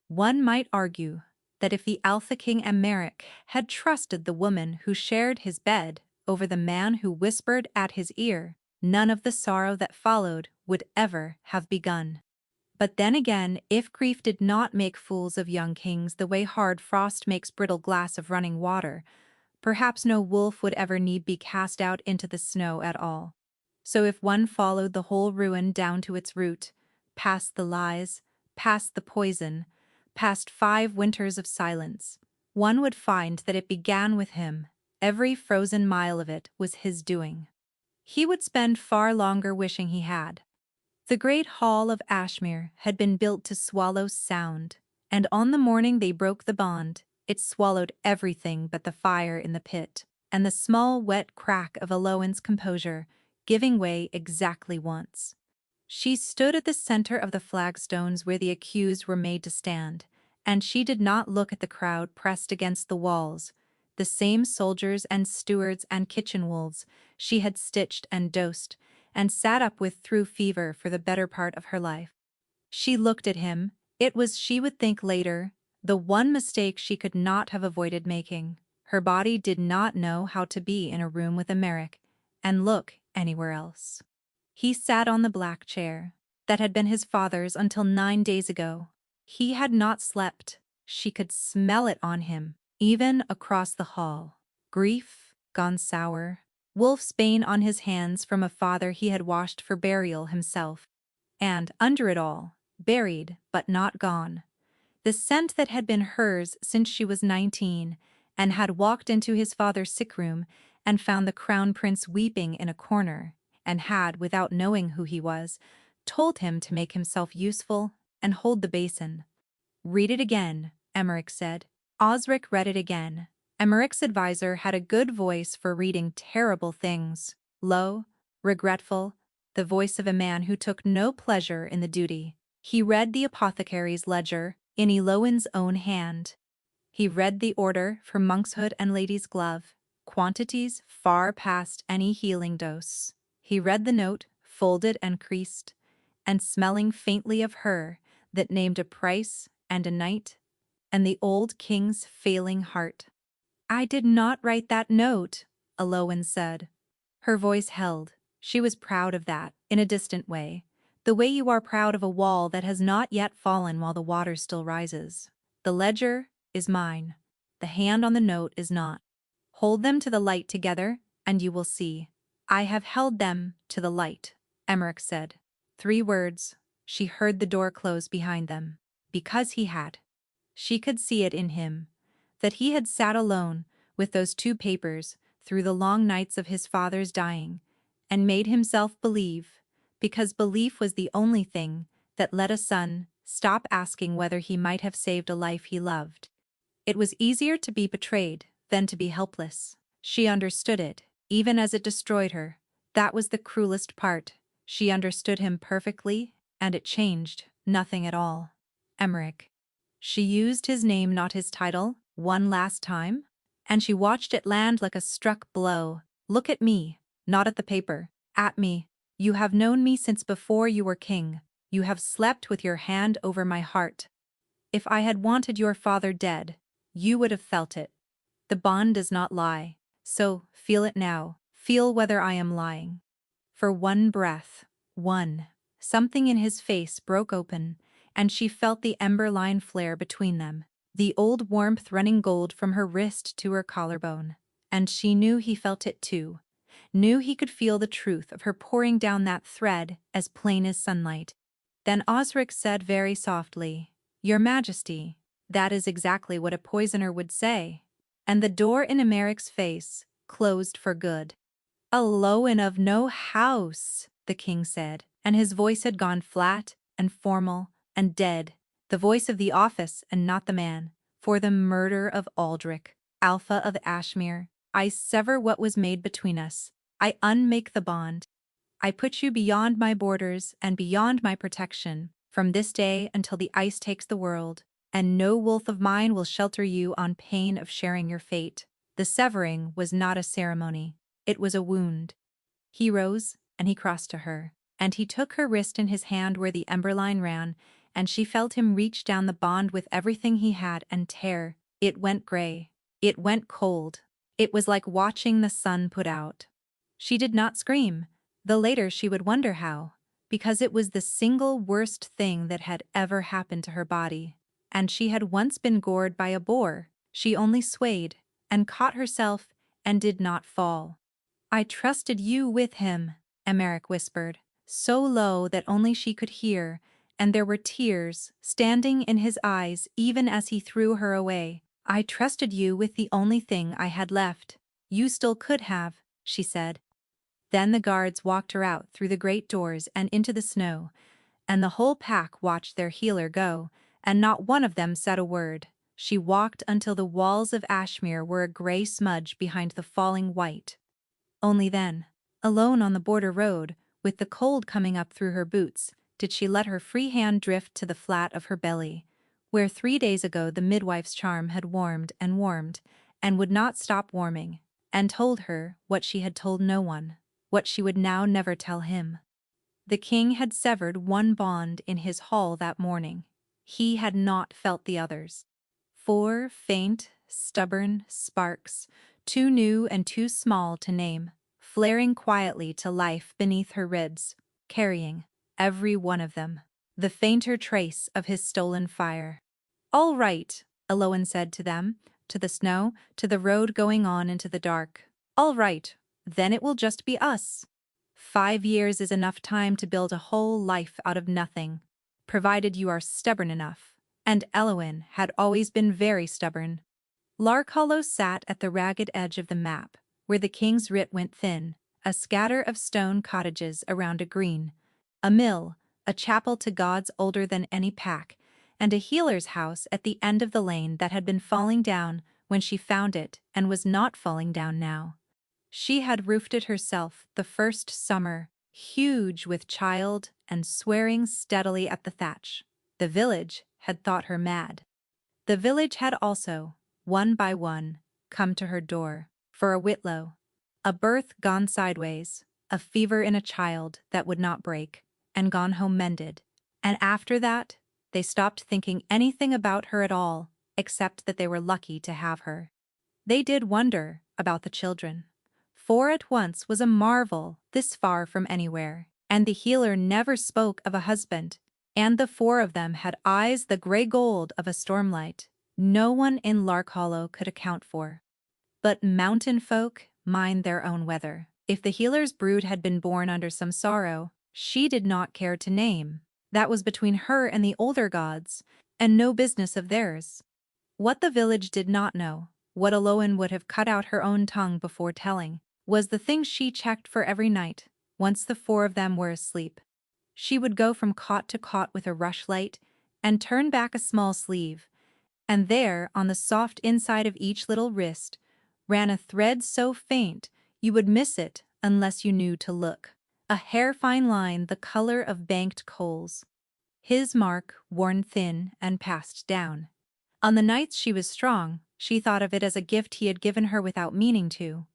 One might argue that if the Alpha King Emmerich had trusted the woman who shared his bed over the man who whispered at his ear, none of the sorrow that followed would ever have begun. But then again, if grief did not make fools of young kings the way hard frost makes brittle glass of running water, perhaps no wolf would ever need be cast out into the snow at all. So if one followed the whole ruin down to its root, past the lies, past the poison, past 5 winters of silence, one would find that it began with him. Every frozen mile of it was his doing. He would spend far longer wishing he had. The great hall of Ashmere had been built to swallow sound, and on the morning they broke the bond, it swallowed everything but the fire in the pit, and the small wet crack of Aloin's composure, giving way exactly once. She stood at the center of the flagstones where the accused were made to stand, and she did not look at the crowd pressed against the walls, the same soldiers and stewards and kitchen wolves she had stitched and dosed, and sat up with through fever for the better part of her life. She looked at him. It was, she would think later, the one mistake she could not have avoided making. Her body did not know how to be in a room with Emmerich and look anywhere else. He sat on the black chair that had been his father's until 9 days ago. He had not slept. She could smell it on him, even across the hall. Grief, gone sour. Wolf's bane on his hands from a father he had washed for burial himself. And, under it all, buried but not gone, the scent that had been hers since she was 19 and had walked into his father's sick room and found the crown prince weeping in a corner, and had, without knowing who he was, told him to make himself useful and hold the basin. "Read it again," Emmerich said. Osric read it again. Emmerich's advisor had a good voice for reading terrible things, low, regretful, the voice of a man who took no pleasure in the duty. He read the apothecary's ledger in Eloin's own hand. He read the order for monk's hood and lady's glove, quantities far past any healing dose. He read the note, folded and creased, and smelling faintly of her, that named a price and a night, and the old king's failing heart. "I did not write that note," Eloin said. Her voice held. She was proud of that, in a distant way. The way you are proud of a wall that has not yet fallen while the water still rises. "The ledger is mine. The hand on the note is not. Hold them to the light together, and you will see." "I have held them to the light," Emmerich said. 3 words. She heard the door close behind them. Because he had. She could see it in him. That he had sat alone with those 2 papers through the long nights of his father's dying, and made himself believe, because belief was the only thing that let a son stop asking whether he might have saved a life he loved. It was easier to be betrayed than to be helpless. She understood it, even as it destroyed her. That was the cruelest part. She understood him perfectly, and it changed nothing at all. Emmerich. She used his name, not his title, one last time, and she watched it land like a struck blow. "Look at me, not at the paper. At me. You have known me since before you were king. You have slept with your hand over my heart. If I had wanted your father dead, you would have felt it. The bond does not lie, so feel it now. Feel whether I am lying." For one breath, something in his face broke open, and she felt the ember line flare between them, the old warmth running gold from her wrist to her collarbone. And she knew he felt it too, knew he could feel the truth of her pouring down that thread as plain as sunlight. Then Osric said very softly, "Your Majesty." That is exactly what a poisoner would say. And the door in Emmerich's face closed for good. "Aloin of no house," the king said, and his voice had gone flat and formal and dead, the voice of the office and not the man. "For the murder of Aldrich, Alpha of Ashmere, I sever what was made between us. I unmake the bond. I put you beyond my borders and beyond my protection, from this day until the ice takes the world, and no wolf of mine will shelter you on pain of sharing your fate." The severing was not a ceremony. It was a wound. He rose, and he crossed to her, and he took her wrist in his hand where the ember line ran, and she felt him reach down the bond with everything he had and tear. It went gray. It went cold. It was like watching the sun put out. She did not scream, though later she would wonder how, because it was the single worst thing that had ever happened to her body. And she had once been gored by a boar. She only swayed, and caught herself, and did not fall. "I trusted you with him," Emmerich whispered, so low that only she could hear, and there were tears standing in his eyes even as he threw her away. "I trusted you with the only thing I had left." "You still could have," she said. Then the guards walked her out through the great doors and into the snow, and the whole pack watched their healer go, and not one of them said a word. She walked until the walls of Ashmere were a gray smudge behind the falling white. Only then, alone on the border road, with the cold coming up through her boots, did she let her free hand drift to the flat of her belly, where 3 days ago the midwife's charm had warmed, and would not stop warming, and told her what she had told no one, what she would now never tell him. The king had severed one bond in his hall that morning. He had not felt the others. 4 faint, stubborn sparks, too new and too small to name, flaring quietly to life beneath her ribs, carrying, every one of them, the fainter trace of his stolen fire. "All right," Elowen said to them, to the snow, to the road going on into the dark. "All right, then it will just be us. 5 years is enough time to build a whole life out of nothing, provided you are stubborn enough." And Elowen had always been very stubborn. Lark Hollow sat at the ragged edge of the map, where the king's writ went thin, a scatter of stone cottages around a green, a mill, a chapel to gods older than any pack, and a healer's house at the end of the lane that had been falling down when she found it and was not falling down now. She had roofed it herself the first summer, huge with child and swearing steadily at the thatch. The village had thought her mad. The village had also, one by one, come to her door, for a whitlow, a birth gone sideways, a fever in a child that would not break, and gone home mended. And after that, they stopped thinking anything about her at all, except that they were lucky to have her. They did wonder about the children. 4 at once was a marvel this far from anywhere, and the healer never spoke of a husband, and the 4 of them had eyes the gray gold of a stormlight. No one in Lark Hollow could account for. But mountain folk mind their own weather. If the healer's brood had been born under some sorrow she did not care to name, that was between her and the older gods, and no business of theirs. What the village did not know, what Elowen would have cut out her own tongue before telling, was the thing she checked for every night, once the 4 of them were asleep. She would go from cot to cot with a rushlight and turn back a small sleeve, and there, on the soft inside of each little wrist, ran a thread so faint you would miss it unless you knew to look, a hair-fine line the color of banked coals. His mark worn thin and passed down. On the nights she was strong, she thought of it as a gift he had given her without meaning to,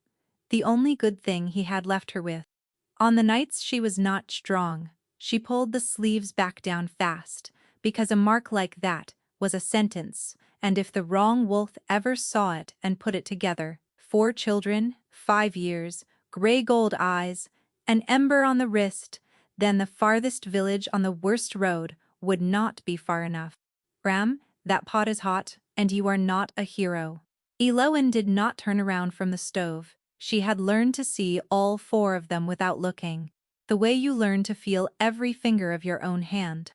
the only good thing he had left her with. On the nights she was not strong, she pulled the sleeves back down fast, because a mark like that was a sentence, and if the wrong wolf ever saw it and put it together, 4 children, 5 years, gray gold eyes, an ember on the wrist, then the farthest village on the worst road would not be far enough. "Bram, that pot is hot, and you are not a hero." Elowen did not turn around from the stove. She had learned to see all 4 of them without looking, the way you learn to feel every finger of your own hand.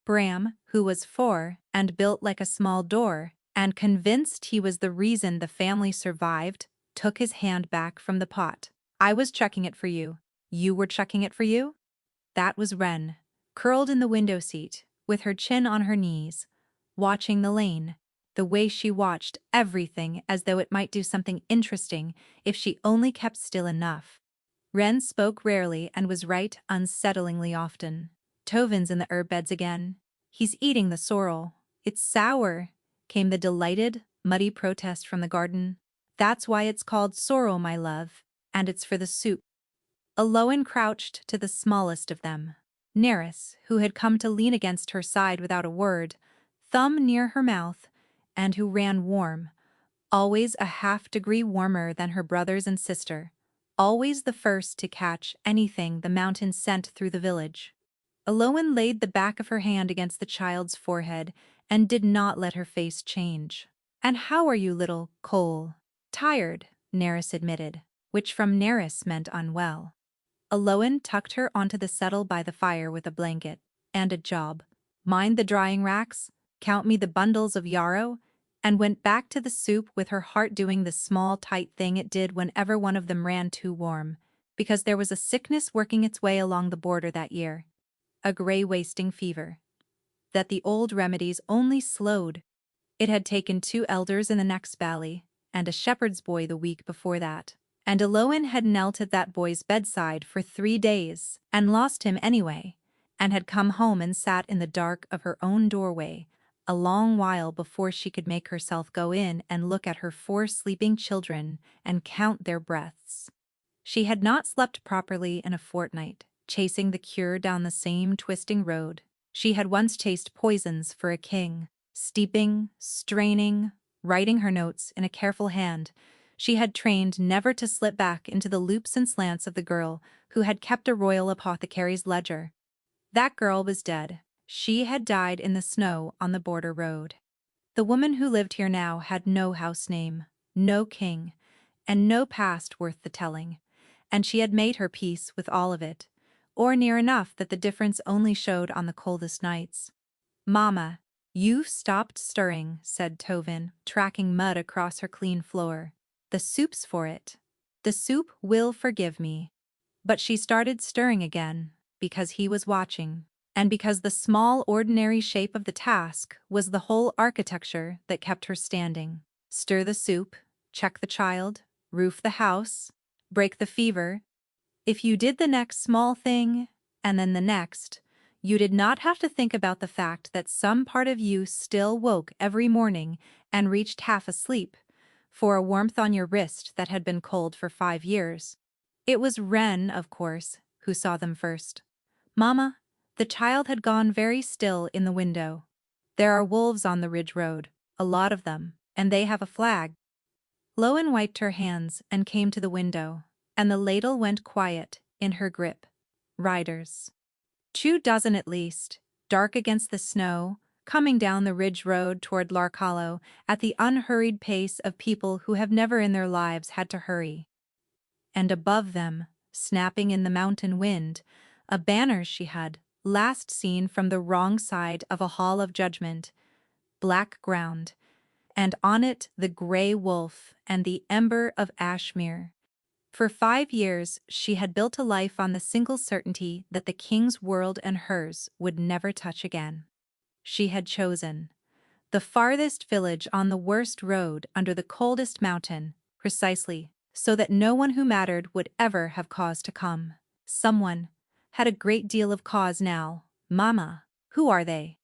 Bram, who was 4 and built like a small door, and convinced he was the reason the family survived, took his hand back from the pot. "I was checking it for you. You were checking it for you?" That was Wren, curled in the window seat, with her chin on her knees, watching the lane, the way she watched everything as though it might do something interesting if she only kept still enough. Wren spoke rarely and was right unsettlingly often. "Tovin's in the herb beds again. He's eating the sorrel. It's sour," came the delighted, muddy protest from the garden. "That's why it's called sorrel, my love, and it's for the soup." Elowen crouched to the smallest of them. Neris, who had come to lean against her side without a word, thumb near her mouth, and who ran warm, always a half-degree warmer than her brothers and sister, always the first to catch anything the mountain sent through the village. Elowen laid the back of her hand against the child's forehead and did not let her face change. "And how are you, little Cole?" "Tired," Neris admitted, which from Neris meant unwell. Elowen tucked her onto the settle by the fire with a blanket and a job. "Mind the drying racks, count me the bundles of yarrow," and went back to the soup with her heart doing the small tight thing it did whenever one of them ran too warm, because there was a sickness working its way along the border that year. A grey wasting fever. That the old remedies only slowed. It had taken 2 elders in the next valley, and a shepherd's boy the week before that. And Elowen had knelt at that boy's bedside for 3 days, and lost him anyway, and had come home and sat in the dark of her own doorway, a long while before she could make herself go in and look at her 4 sleeping children and count their breaths. She had not slept properly in a fortnight, chasing the cure down the same twisting road. She had once chased poisons for a king, steeping, straining, writing her notes in a careful hand. She had trained never to slip back into the loops and slants of the girl who had kept a royal apothecary's ledger. That girl was dead. She had died in the snow on the border road. The woman who lived here now had no house name, no king, and no past worth the telling, and she had made her peace with all of it, or near enough that the difference only showed on the coldest nights. "Mama, you've stopped stirring," said Tovin, tracking mud across her clean floor. "The soup's for it. The soup will forgive me." But she started stirring again, because he was watching, and because the small ordinary shape of the task was the whole architecture that kept her standing. Stir the soup, check the child, roof the house, break the fever. If you did the next small thing, and then the next, you did not have to think about the fact that some part of you still woke every morning and reached half asleep for a warmth on your wrist that had been cold for 5 years. It was Wren, of course, who saw them first. "Mama," the child had gone very still in the window. "There are wolves on the ridge road, a lot of them, and they have a flag." Lowen wiped her hands and came to the window, and the ladle went quiet in her grip. Riders. 2 dozen at least, dark against the snow, coming down the ridge road toward Lark Hollow at the unhurried pace of people who have never in their lives had to hurry. And above them, snapping in the mountain wind, a banner she had last seen from the wrong side of a hall of judgment, black ground, and on it the grey wolf and the ember of Ashmere. For 5 years she had built a life on the single certainty that the king's world and hers would never touch again. She had chosen the farthest village on the worst road under the coldest mountain, precisely so that no one who mattered would ever have cause to come. Someone had a great deal of cause now. "Mama, who are they?"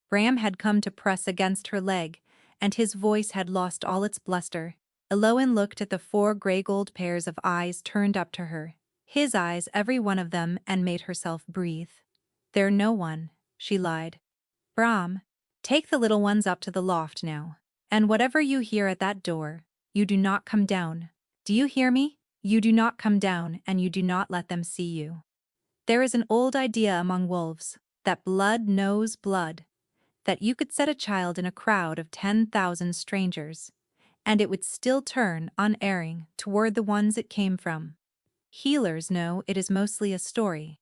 Bram had come to press against her leg, and his voice had lost all its bluster. Elowen looked at the 4 grey-gold pairs of eyes turned up to her, his eyes every one of them, and made herself breathe. "They're no one," she lied. "Bram, take the little ones up to the loft now, and whatever you hear at that door, you do not come down. Do you hear me? You do not come down, and you do not let them see you. There is an old idea among wolves, that blood knows blood, that you could set a child in a crowd of 10,000 strangers, and it would still turn, unerring, toward the ones it came from. Healers know it is mostly a story.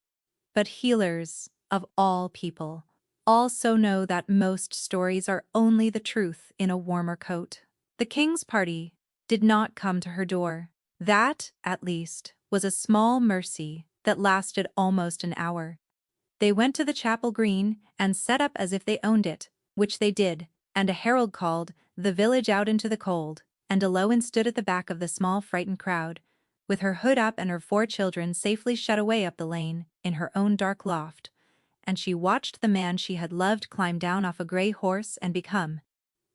But healers, of all people, also know that most stories are only the truth in a warmer coat. The king's party did not come to her door. That, at least, was a small mercy that lasted almost an hour. They went to the chapel green and set up as if they owned it, which they did, and a herald called the village out into the cold, and Elowen stood at the back of the small frightened crowd, with her hood up and her 4 children safely shut away up the lane in her own dark loft, and she watched the man she had loved climb down off a grey horse and become,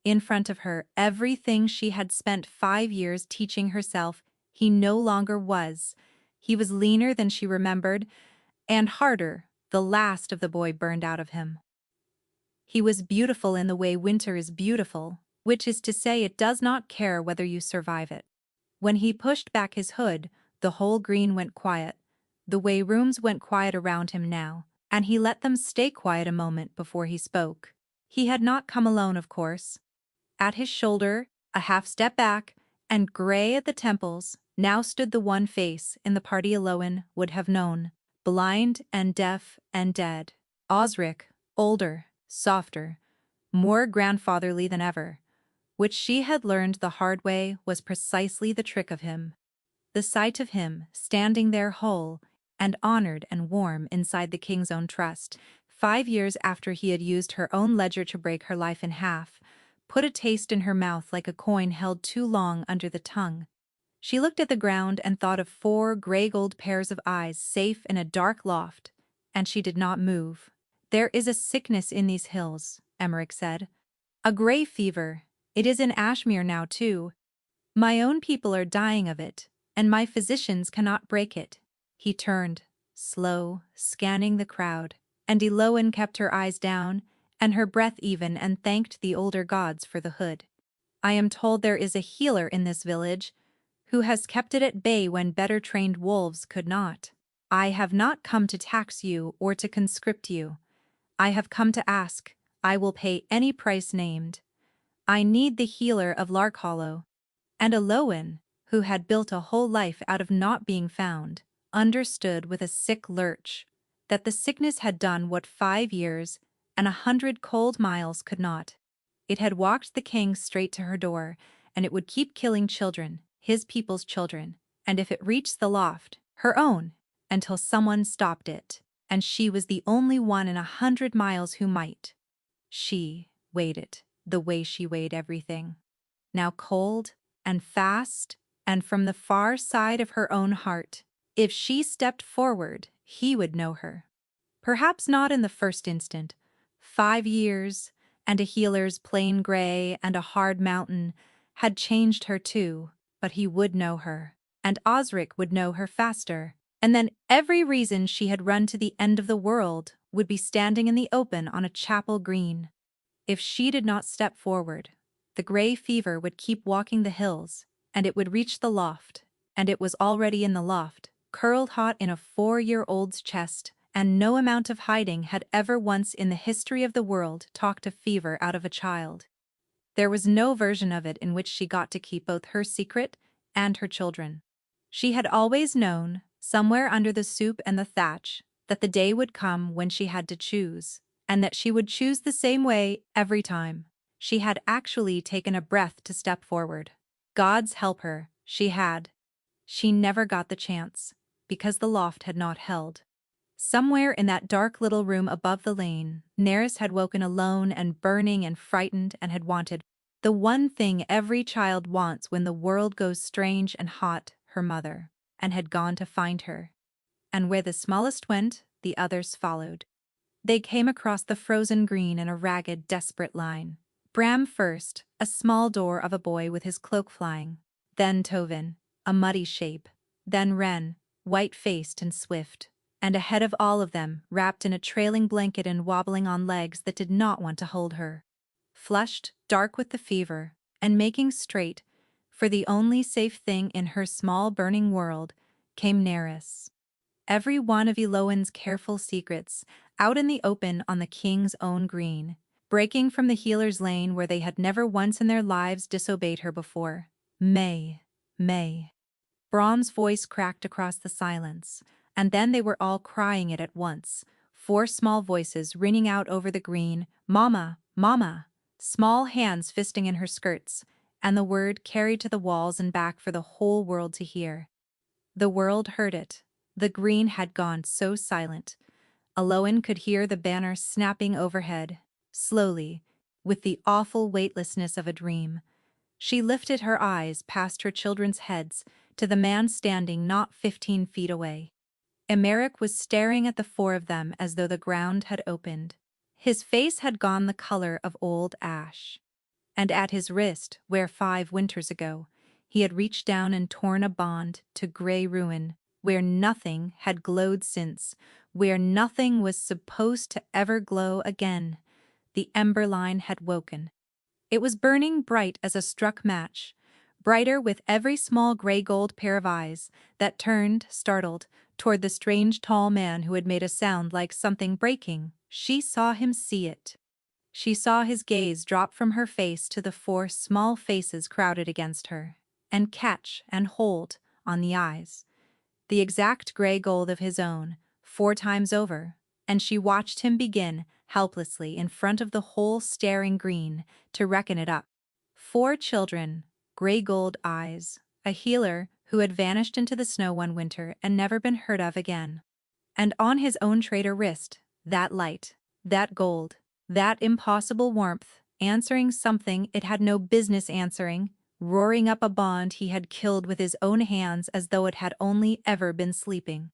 in front of her, everything she had spent 5 years teaching herself he no longer was. He was leaner than she remembered, and harder, The last of the boy burned out of him. He was beautiful in the way winter is beautiful, which is to say it does not care whether you survive it. When he pushed back his hood, the whole green went quiet. The way rooms went quiet around him now, and he let them stay quiet a moment before he spoke. He had not come alone, of course. At his shoulder, a half step back, and gray at the temples, now stood the one face in the party Eloin would have known, blind and deaf and dead. Osric, older, softer, more grandfatherly than ever, which she had learned the hard way was precisely the trick of him. The sight of him, standing there whole and honored and warm inside the king's own trust, 5 years after he had used her own ledger to break her life in half, put a taste in her mouth like a coin held too long under the tongue. She looked at the ground and thought of 4 gray-gold pairs of eyes safe in a dark loft, and she did not move. "There is a sickness in these hills," Emmerich said. "A gray fever. It is in Ashmere now, too. My own people are dying of it, and my physicians cannot break it." He turned, slow, scanning the crowd, and Eloin kept her eyes down and her breath even and thanked the older gods for the hood. "I am told there is a healer in this village who has kept it at bay when better trained wolves could not. I have not come to tax you or to conscript you. I have come to ask. I will pay any price named. I need the healer of Larkhollow." And Eloin, who had built a whole life out of not being found, understood with a sick lurch that the sickness had done what 5 years and 100 cold miles could not. It had walked the king straight to her door, and it would keep killing children, his people's children, and if it reached the loft, her own, until someone stopped it, and she was the only one in 100 miles who might. She weighed it the way she weighed everything. Now cold and fast, and from the far side of her own heart. If she stepped forward, he would know her. Perhaps not in the first instant. 5 years, and a healer's plain gray and a hard mountain had changed her too, but he would know her, and Osric would know her faster, and then every reason she had run to the end of the world would be standing in the open on a chapel green. If she did not step forward, the gray fever would keep walking the hills, and it would reach the loft, and it was already in the loft, curled hot in a 4-year-old's chest, and no amount of hiding had ever once in the history of the world talked a fever out of a child. There was no version of it in which she got to keep both her secret and her children. She had always known, somewhere under the soup and the thatch, that the day would come when she had to choose, and that she would choose the same way every time. She had actually taken a breath to step forward. Gods help her, she had. She never got the chance, because the loft had not held. Somewhere in that dark little room above the lane, Nerys had woken alone and burning and frightened and had wanted the one thing every child wants when the world goes strange and hot, her mother, and had gone to find her. And where the smallest went, the others followed. They came across the frozen green in a ragged, desperate line. Bram first, a small door of a boy with his cloak flying. Then Tovin, a muddy shape. Then Wren, white-faced and swift. And ahead of all of them, wrapped in a trailing blanket and wobbling on legs that did not want to hold her. Flushed, dark with the fever, and making straight for the only safe thing in her small burning world, came Nerys. Every one of Eloin's careful secrets, out in the open on the king's own green, breaking from the healer's lane where they had never once in their lives disobeyed her before. May. Brom's voice cracked across the silence, and then they were all crying it at once, 4 small voices ringing out over the green, "Mama, Mama!" Small hands fisting in her skirts, and the word carried to the walls and back for the whole world to hear. The world heard it. The green had gone so silent. Eloin could hear the banner snapping overhead, slowly, with the awful weightlessness of a dream. She lifted her eyes past her children's heads to the man standing not 15 feet away. Emmerich was staring at the 4 of them as though the ground had opened. His face had gone the color of old ash. And at his wrist, where 5 winters ago, he had reached down and torn a bond to gray ruin, where nothing had glowed since, where nothing was supposed to ever glow again. The ember line had woken. It was burning bright as a struck match, brighter with every small gray-gold pair of eyes that turned, startled, toward the strange tall man who had made a sound like something breaking. She saw him see it. She saw his gaze drop from her face to the four small faces crowded against her, and catch and hold on the eyes, the exact gray gold of his own, 4 times over, and she watched him begin, helplessly in front of the whole staring green, to reckon it up. 4 children, gray gold eyes, a healer who had vanished into the snow one winter and never been heard of again. And on his own traitor wrist, that light, that gold, that impossible warmth, answering something it had no business answering, roaring up a bond he had killed with his own hands as though it had only ever been sleeping.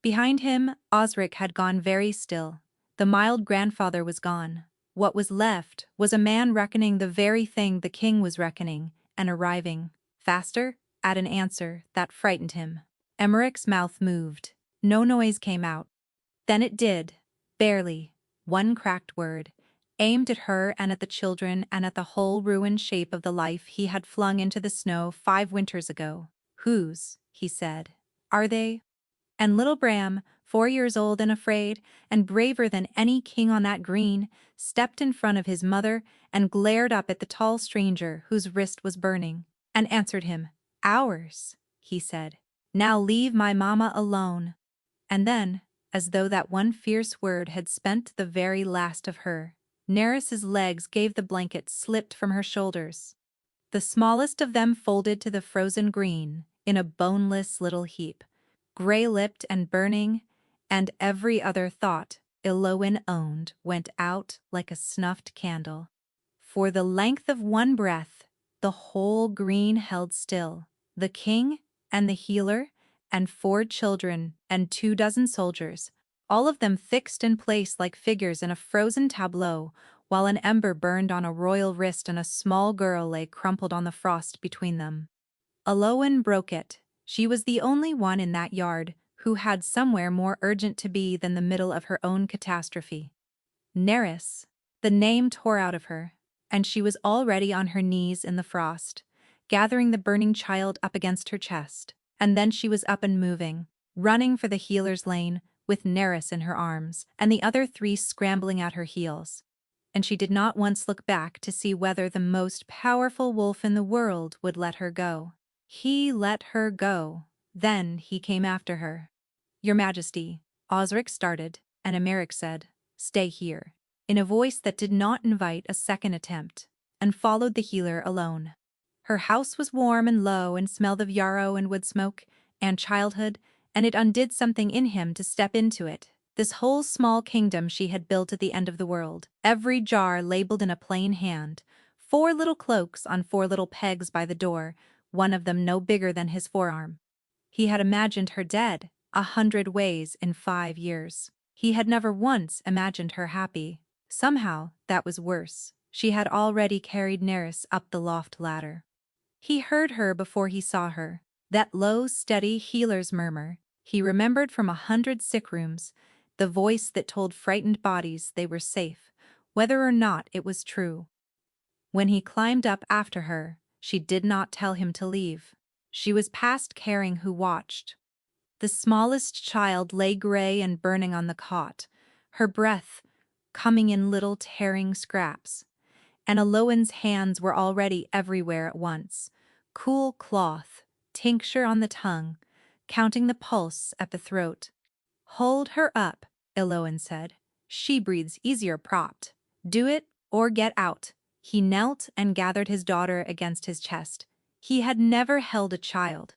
Behind him, Osric had gone very still. The mild grandfather was gone. What was left was a man reckoning the very thing the king was reckoning, and arriving, faster, at an answer that frightened him. Emmerich's mouth moved. No noise came out. Then it did, barely, one cracked word, aimed at her and at the children and at the whole ruined shape of the life he had flung into the snow 5 winters ago. "Whose," he said, "are they?" And little Bram, 4 years old and afraid, and braver than any king on that green, stepped in front of his mother and glared up at the tall stranger whose wrist was burning, and answered him. "Ours," he said. "Now leave my mama alone." And then, as though that one fierce word had spent the very last of her, Neris's legs gave the blanket slipped from her shoulders. The smallest of them folded to the frozen green, in a boneless little heap, gray-lipped and burning, and every other thought Eloin owned went out like a snuffed candle. For the length of one breath, the whole green held still, the king and the healer and 4 children and 2 dozen soldiers, all of them fixed in place like figures in a frozen tableau, while an ember burned on a royal wrist and a small girl lay crumpled on the frost between them. Eloin broke it. She was the only one in that yard who had somewhere more urgent to be than the middle of her own catastrophe. Neris. The name tore out of her, and she was already on her knees in the frost, gathering the burning child up against her chest, and then she was up and moving, running for the healer's lane, with Neris in her arms, and the other 3 scrambling at her heels. And she did not once look back to see whether the most powerful wolf in the world would let her go. He let her go. Then he came after her. "Your Majesty," Osric started, and Emmerich said, "Stay here," in a voice that did not invite a second attempt, and followed the healer alone. Her house was warm and low and smelled of yarrow and wood smoke and childhood, and it undid something in him to step into it. This whole small kingdom she had built at the end of the world, every jar labeled in a plain hand, 4 little cloaks on 4 little pegs by the door, one of them no bigger than his forearm. He had imagined her dead 100 ways in 5 years. He had never once imagined her happy. Somehow, that was worse. She had already carried Neris up the loft ladder. He heard her before he saw her, that low, steady healer's murmur. He remembered from 100 sick rooms, the voice that told frightened bodies they were safe, whether or not it was true. When he climbed up after her, she did not tell him to leave. She was past caring who watched. The smallest child lay gray and burning on the cot, her breath coming in little tearing scraps, and Eloin's hands were already everywhere at once. Cool cloth, tincture on the tongue, counting the pulse at the throat. "Hold her up," Eloin said. "She breathes easier propped. Do it or get out." He knelt and gathered his daughter against his chest. He had never held a child.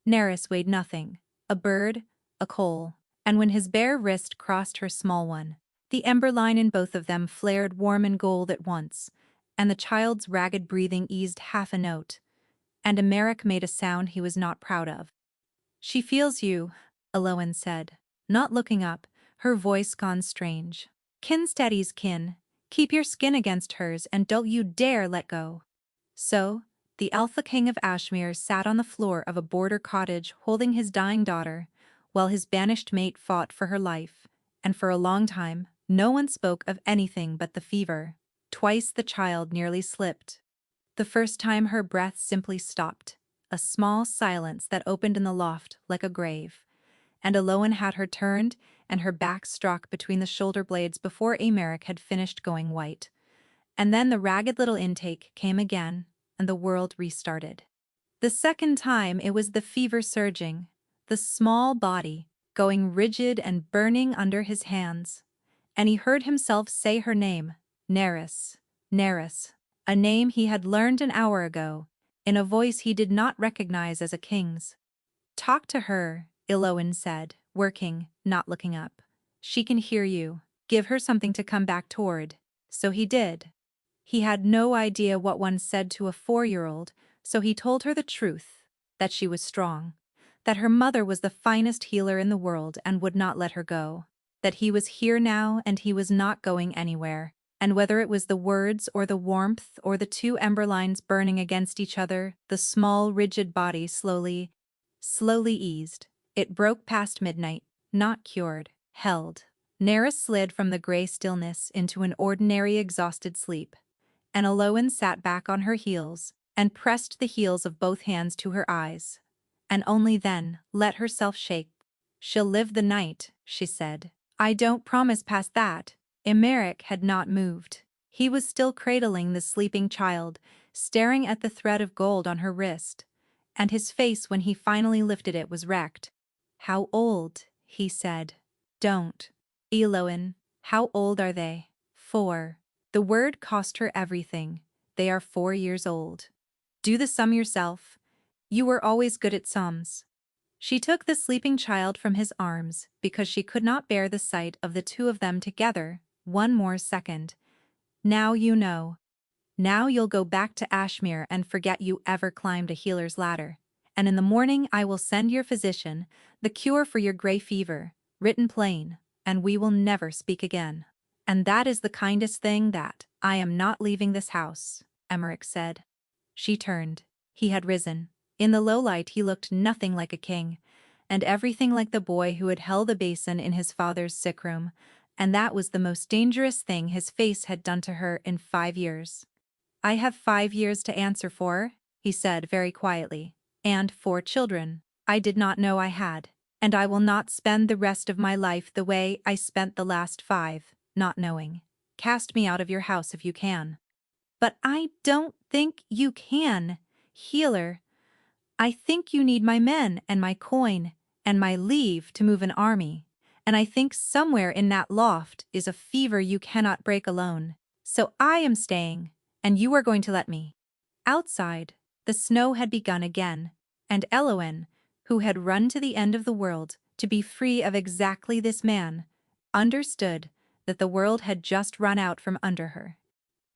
Neris weighed nothing, a bird, a coal, and when his bare wrist crossed her small one, the ember line in both of them flared warm and gold at once, and the child's ragged breathing eased half a note, and Emmerich made a sound he was not proud of. "She feels you," Eloin said, not looking up, her voice gone strange. "Kin steadies kin. Keep your skin against hers and don't you dare let go." So, the Alpha King of Ashmere sat on the floor of a border cottage holding his dying daughter, while his banished mate fought for her life, and for a long time, no one spoke of anything but the fever. Twice the child nearly slipped. The first time her breath simply stopped, a small silence that opened in the loft like a grave. And Eloan had her turned and her back struck between the shoulder blades before Amaric had finished going white. And then the ragged little intake came again, and the world restarted. The second time it was the fever surging, the small body going rigid and burning under his hands. And he heard himself say her name, Neris, Neris, a name he had learned an hour ago, in a voice he did not recognize as a king's. Talk to her, Eloan said, working, not looking up. She can hear you. Give her something to come back toward. So he did. He had no idea what one said to a 4-year-old, so he told her the truth, that she was strong, that her mother was the finest healer in the world and would not let her go, that he was here now and he was not going anywhere, and whether it was the words or the warmth or the two ember lines burning against each other, the small, rigid body slowly eased. It broke past midnight, not cured, held. Neris slid from the gray stillness into an ordinary exhausted sleep, and Eloan sat back on her heels and pressed the heels of both hands to her eyes, and only then let herself shake. She'll live the night, she said. I don't promise past that. Emeric had not moved. He was still cradling the sleeping child, staring at the thread of gold on her wrist, and his face when he finally lifted it was wrecked. How old? He said. Don't. Eloan, how old are they? 4. The word cost her everything. They are 4 years old. Do the sum yourself. You were always good at sums. She took the sleeping child from his arms because she could not bear the sight of the two of them together one more second. Now you know. Now you'll go back to Ashmere and forget you ever climbed a healer's ladder. And in the morning I will send your physician the cure for your gray fever, written plain, and we will never speak again. And that is the kindest thing that I am not leaving this house, Emeric said. She turned. He had risen. In the low light he looked nothing like a king, and everything like the boy who had held a basin in his father's sick room, and that was the most dangerous thing his face had done to her in 5 years. I have 5 years to answer for, he said very quietly, and 4 children. I did not know I had, and I will not spend the rest of my life the way I spent the last 5, not knowing. Cast me out of your house if you can. But I don't think you can, healer. I think you need my men and my coin and my leave to move an army, and I think somewhere in that loft is a fever you cannot break alone. So I am staying, and you are going to let me. Outside, the snow had begun again, and Eloan, who had run to the end of the world to be free of exactly this man, understood that the world had just run out from under her.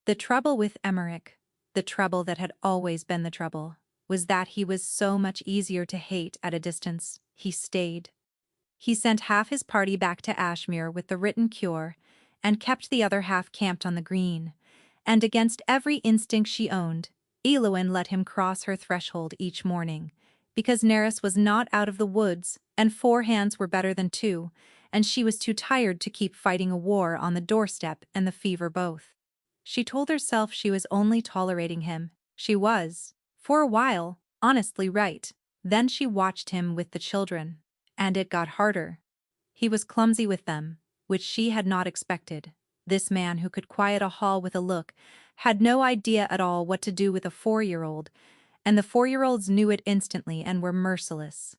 The trouble with Emeric, the trouble that had always been the trouble, was that he was so much easier to hate at a distance. He stayed. He sent half his party back to Ashmere with the written cure, and kept the other half camped on the green. And against every instinct she owned, Eloan let him cross her threshold each morning, because Neris was not out of the woods, and 4 hands were better than 2, and she was too tired to keep fighting a war on the doorstep and the fever both. She told herself she was only tolerating him. She was, for a while, honestly right. Then she watched him with the children, and it got harder. He was clumsy with them, which she had not expected. This man who could quiet a hall with a look had no idea at all what to do with a 4-year-old, and the 4-year-olds knew it instantly and were merciless.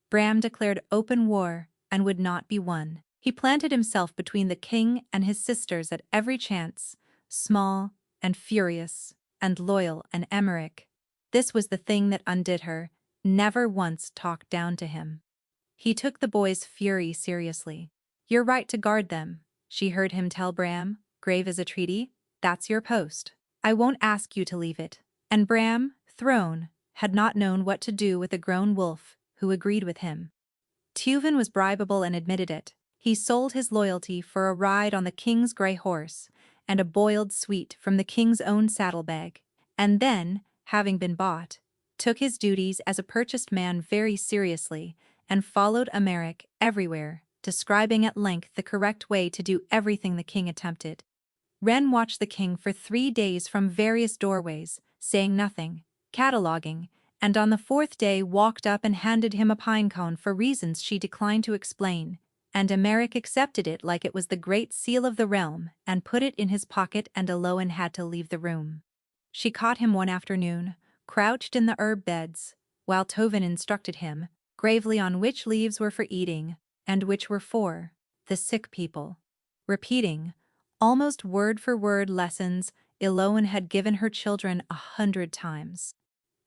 Bram declared open war and would not be won. He planted himself between the king and his sisters at every chance, small and furious and loyal, and Emeric. This was the thing that undid her, never once talked down to him. He took the boy's fury seriously. You're right to guard them, she heard him tell Bram, grave as a treaty. That's your post. I won't ask you to leave it. And Bram, thrown, had not known what to do with a grown wolf who agreed with him. Teuven was bribable and admitted it. He sold his loyalty for a ride on the king's grey horse and a boiled sweet from the king's own saddlebag, and then, having been bought, took his duties as a purchased man very seriously and followed Emeric everywhere describing at length the correct way to do everything the king attempted. Ren watched the king for 3 days from various doorways, saying nothing, cataloging, and on the fourth day walked up and handed him a pine cone for reasons she declined to explain, and Emmerich accepted it like it was the great seal of the realm and put it in his pocket, and Aloan had to leave the room. She caught him one afternoon, crouched in the herb beds, while Tovin instructed him, gravely, on which leaves were for eating, and which were for the sick people. Repeating, almost word for word, lessons Aloan had given her children 100 times.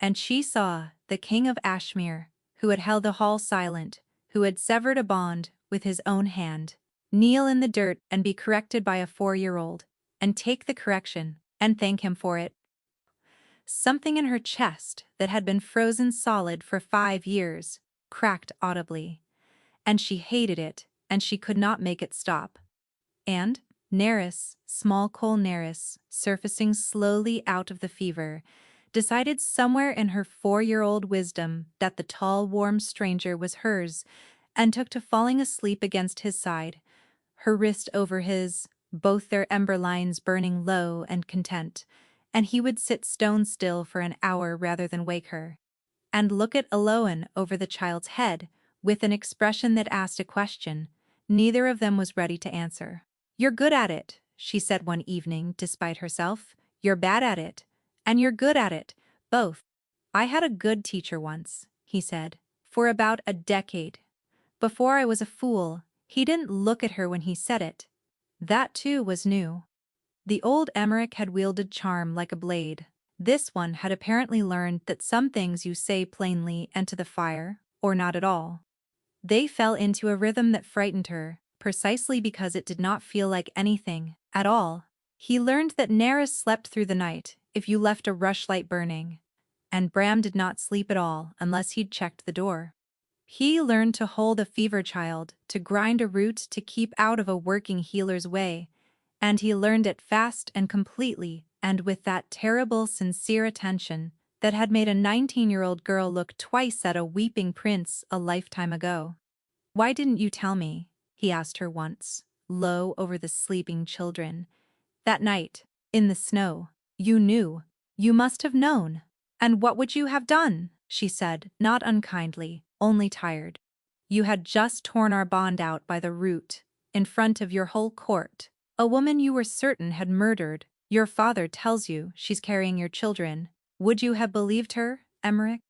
And she saw the king of Ashmere, who had held the hall silent, who had severed a bond with his own hand, kneel in the dirt and be corrected by a 4-year-old, and take the correction and thank him for it. Something in her chest that had been frozen solid for 5 years cracked audibly, and she hated it, and she could not make it stop. And Neris, small Cole Neris, surfacing slowly out of the fever, decided somewhere in her 4-year-old wisdom that the tall, warm stranger was hers, and took to falling asleep against his side, her wrist over his, both their ember lines burning low and content, and he would sit stone still for an hour rather than wake her, and look at Aloan over the child's head with an expression that asked a question neither of them was ready to answer. "You're good at it," she said one evening despite herself. "You're bad at it, and you're good at it, both." "I had a good teacher once," he said, "for about a decade. Before I was a fool." He didn't look at her when he said it. That too was new. The old Emmerich had wielded charm like a blade. This one had apparently learned that some things you say plainly and to the fire, or not at all. They fell into a rhythm that frightened her, precisely because it did not feel like anything at all. He learned that Neris slept through the night if you left a rushlight burning, and Bram did not sleep at all unless he'd checked the door. He learned to hold a fever child, to grind a root to keep out of a working healer's way, and he learned it fast and completely, and with that terrible sincere attention that had made a 19-year-old girl look twice at a weeping prince a lifetime ago. "Why didn't you tell me?" he asked her once, low over the sleeping children. "That night, in the snow, you knew. You must have known. And what would you have done?" she said, not unkindly, only tired. "You had just torn our bond out by the root, in front of your whole court. A woman you were certain had murdered. Your father tells you she's carrying your children. Would you have believed her, Emmerich?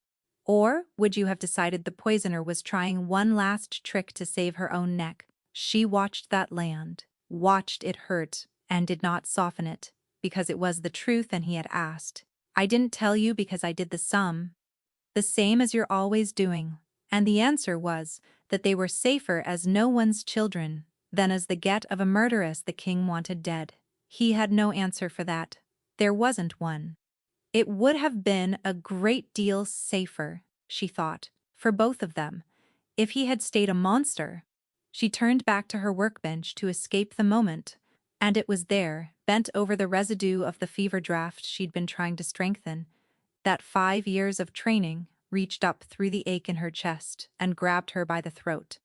Or would you have decided the poisoner was trying one last trick to save her own neck?" She watched that land, watched it hurt, and did not soften it, because it was the truth and he had asked. "I didn't tell you because I did the same as you're always doing." And the answer was that they were safer as no one's children than as the get of a murderess the king wanted dead. He had no answer for that. There wasn't one. It would have been a great deal safer, she thought, for both of them, if he had stayed a monster. She turned back to her workbench to escape the moment, and it was there, bent over the residue of the fever draft she'd been trying to strengthen, that 5 years of training reached up through the ache in her chest and grabbed her by the throat.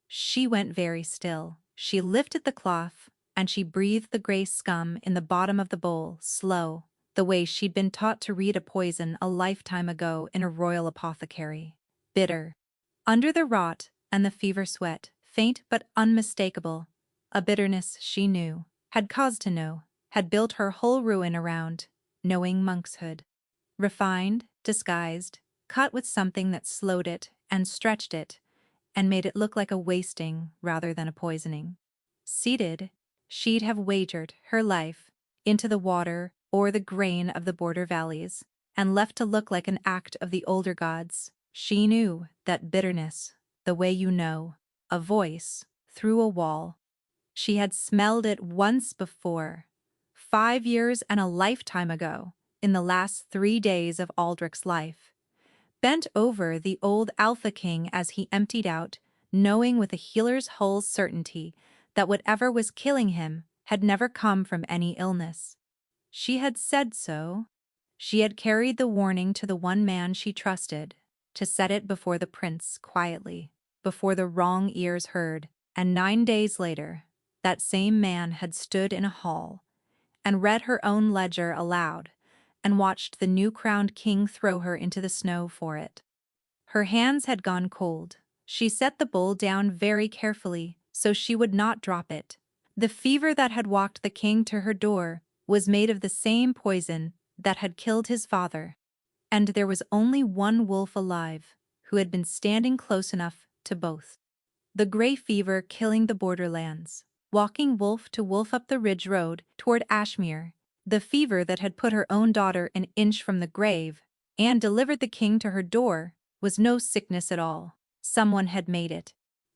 She went very still. She lifted the cloth, and she breathed the gray scum in the bottom of the bowl, slow, the way she'd been taught to read a poison a lifetime ago in a royal apothecary. Bitter. Under the rot and the fever sweat, faint but unmistakable, a bitterness she knew, had cause to know, had built her whole ruin around knowing monkshood. Refined, disguised, cut with something that slowed it and stretched it, and made it look like a wasting rather than a poisoning. Seated, she'd have wagered her life into the water or the grain of the border valleys, and left to look like an act of the older gods. She knew that bitterness, the way you know, a voice, through a wall. She had smelled it once before, 5 years and a lifetime ago, in the last 3 days of Aldrich's life. Bent over the old Alpha King as he emptied out, knowing with a healer's whole certainty that whatever was killing him had never come from any illness. She had said so. She had carried the warning to the one man she trusted, to set it before the prince quietly, before the wrong ears heard, And 9 days later, that same man had stood in a hall and read her own ledger aloud and watched the new crowned king throw her into the snow for it. Her hands had gone cold. She set the bowl down very carefully so she would not drop it. The fever that had walked the king to her door was made of the same poison that had killed his father. And there was only one wolf alive who had been standing close enough to both. The gray fever killing the borderlands, walking wolf to wolf up the ridge road toward Ashmere, the fever that had put her own daughter an inch from the grave and delivered the king to her door, was no sickness at all. Someone had made it.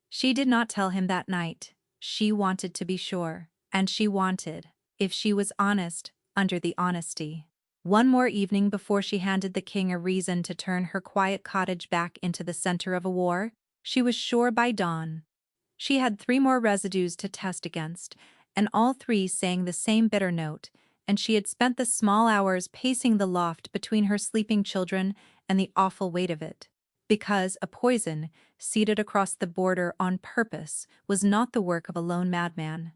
She did not tell him that night. She wanted to be sure, and she wanted, if she was honest, under the honesty. One more evening before she handed the king a reason to turn her quiet cottage back into the center of a war, she was sure by dawn. She had 3 more residues to test against, and all 3 sang the same bitter note, and she had spent the small hours pacing the loft between her sleeping children and the awful weight of it. Because a poison, seated across the border on purpose, was not the work of a lone madman.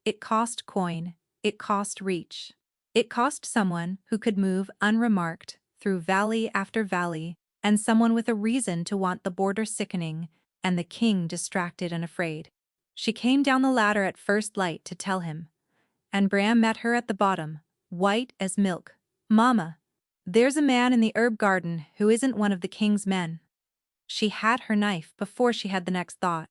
It cost coin, it cost reach. It cost someone who could move unremarked through valley after valley, and someone with a reason to want the border sickening and the king distracted and afraid. She came down the ladder at first light to tell him, and Bram met her at the bottom, white as milk. "Mama, there's a man in the herb garden who isn't one of the king's men." She had her knife before she had the next thought.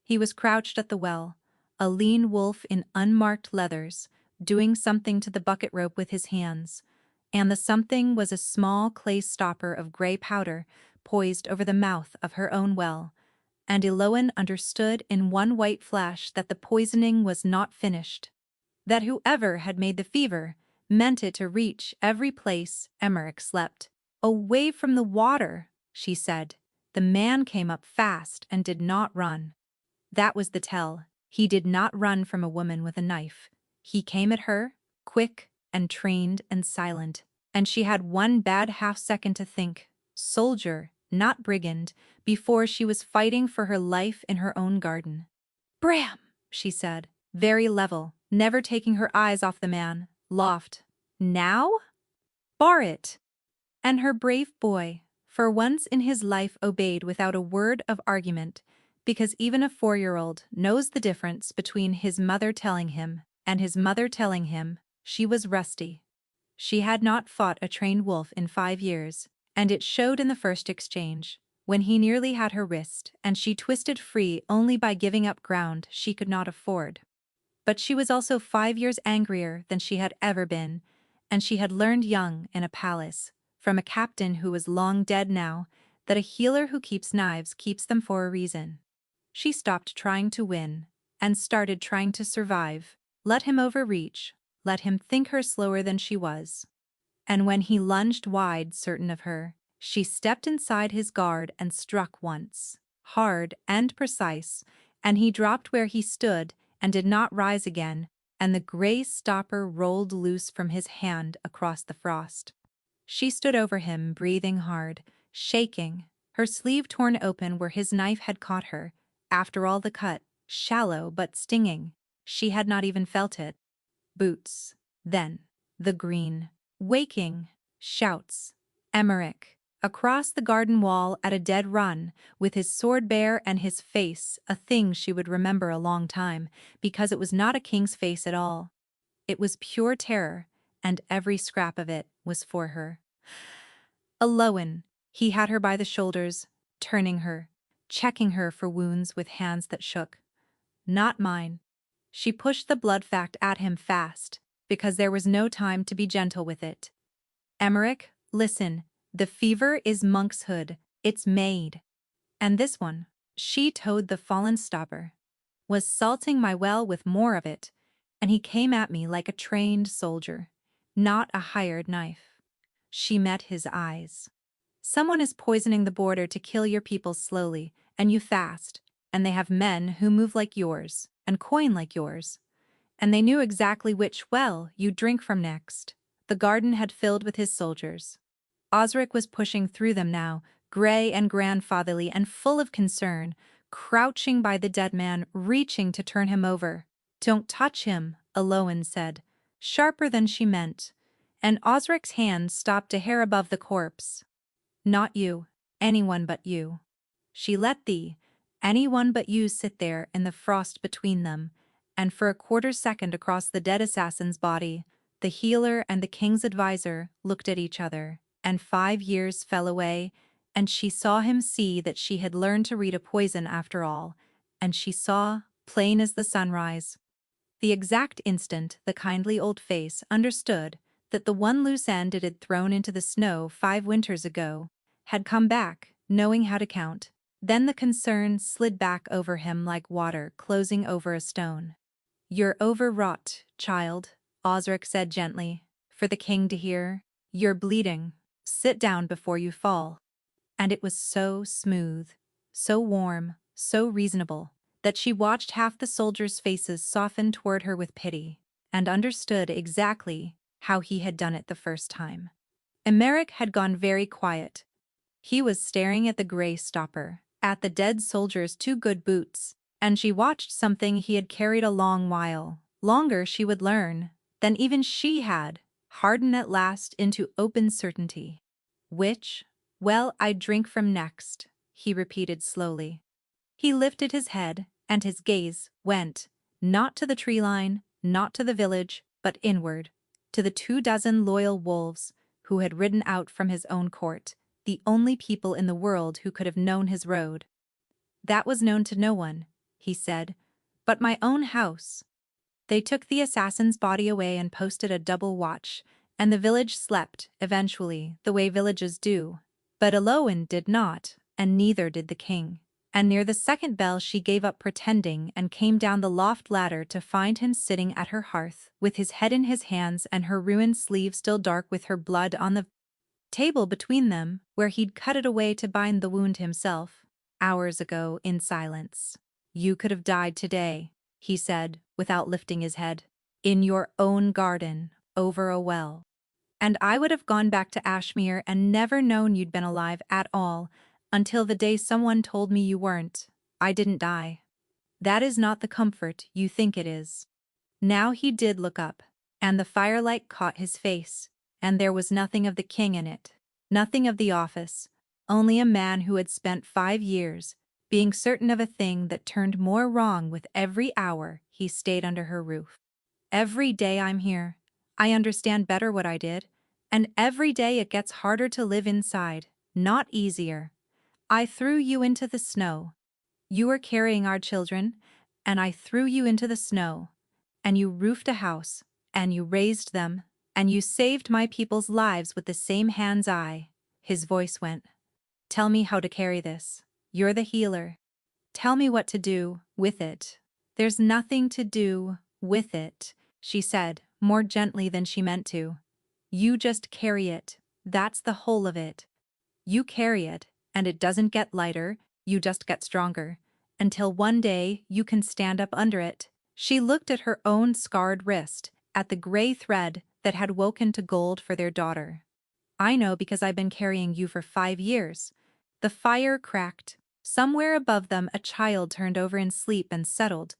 He was crouched at the well, a lean wolf in unmarked leathers, doing something to the bucket rope with his hands, and the something was a small clay stopper of gray powder poised over the mouth of her own well, and Eloan understood in one white flash that the poisoning was not finished, that whoever had made the fever meant it to reach every place Emmerich slept. "Away from the water," she said. The man came up fast and did not run. That was the tell. He did not run from a woman with a knife. He came at her, quick and trained and silent, and she had one bad half-second to think, soldier, not brigand, before she was fighting for her life in her own garden. "Bram," she said, very level, never taking her eyes off the man. "Loft. Now? Bar it." And her brave boy, for once in his life, obeyed without a word of argument, because even a 4-year-old knows the difference between his mother telling him and his mother telling him she was rusty. She had not fought a trained wolf in 5 years, and it showed in the first exchange, when he nearly had her wrist and she twisted free only by giving up ground she could not afford. But she was also 5 years angrier than she had ever been, and she had learned young in a palace, from a captain who was long dead now, that a healer who keeps knives keeps them for a reason. She stopped trying to win and started trying to survive. Let him overreach, let him think her slower than she was. And when he lunged wide, certain of her, she stepped inside his guard and struck once, hard and precise, and he dropped where he stood and did not rise again, and the gray stopper rolled loose from his hand across the frost. She stood over him, breathing hard, shaking, her sleeve torn open where his knife had caught her. After all, the cut, shallow but stinging, she had not even felt it. Boots. Then, the green, waking, shouts. Emmerich, across the garden wall at a dead run, with his sword bare and his face, a thing she would remember a long time, because it was not a king's face at all. It was pure terror, and every scrap of it was for her. Alone, he had her by the shoulders, turning her, checking her for wounds with hands that shook. "Not mine." She pushed the blood fact at him fast, because there was no time to be gentle with it. "Emmerich, listen, the fever is monkshood, it's made. And this one," she towed the fallen stopper, "was salting my well with more of it, and he came at me like a trained soldier, not a hired knife." She met his eyes. "Someone is poisoning the border to kill your people slowly, and you fast, and they have men who move like yours, and coin like yours. And they knew exactly which well you'd drink from next." The garden had filled with his soldiers. Osric was pushing through them now, gray and grandfatherly and full of concern, crouching by the dead man, reaching to turn him over. "Don't touch him," Eloan said, sharper than she meant, and Osric's hand stopped a hair above the corpse. "Not you. Anyone but you." She let anyone but you sit there in the frost between them, and for a quarter second across the dead assassin's body, the healer and the king's advisor looked at each other, and 5 years fell away, and she saw him see that she had learned to read a poison after all, and she saw, plain as the sunrise. The exact instant the kindly old face understood that the one loose end it had thrown into the snow 5 winters ago had come back, knowing how to count. Then the concern slid back over him like water closing over a stone. "You're overwrought, child," Osric said gently, for the king to hear. "You're bleeding. Sit down before you fall." And it was so smooth, so warm, so reasonable, that she watched half the soldiers' faces soften toward her with pity, and understood exactly how he had done it the first time. Emmerich had gone very quiet. He was staring at the gray stopper, at the dead soldier's 2 good boots, and she watched something he had carried a long while, longer she would learn, than even she had, harden at last into open certainty. "Which, well, I'd drink from next," he repeated slowly. He lifted his head, and his gaze went, not to the tree line, not to the village, but inward, to the 24 loyal wolves who had ridden out from his own court, the only people in the world who could have known his road. "That was known to no one," he said, "but my own house." They took the assassin's body away and posted a double watch, and the village slept, eventually, the way villages do. But Eloan did not, and neither did the king. And near the second bell she gave up pretending and came down the loft ladder to find him sitting at her hearth, with his head in his hands and her ruined sleeve still dark with her blood on the table between them, where he'd cut it away to bind the wound himself, hours ago, in silence. "You could have died today," he said, without lifting his head, "in your own garden, over a well. And I would have gone back to Ashmere and never known you'd been alive at all, until the day someone told me you weren't. I didn't die. That is not the comfort you think it is." Now he did look up, and the firelight caught his face, and there was nothing of the king in it, nothing of the office, only a man who had spent 5 years being certain of a thing that turned more wrong with every hour he stayed under her roof. "Every day I'm here, I understand better what I did, and every day it gets harder to live inside, not easier. I threw you into the snow. You were carrying our children, and I threw you into the snow, and you roofed a house, and you raised them, and you saved my people's lives with the same hands His voice went. "Tell me how to carry this. You're the healer. Tell me what to do with it." "There's nothing to do with it," she said, more gently than she meant to. "You just carry it. That's the whole of it. You carry it, and it doesn't get lighter, you just get stronger, until one day you can stand up under it." She looked at her own scarred wrist, at the gray thread that had woken to gold for their daughter. "I know because I've been carrying you for 5 years. The fire cracked. Somewhere above them a child turned over in sleep and settled.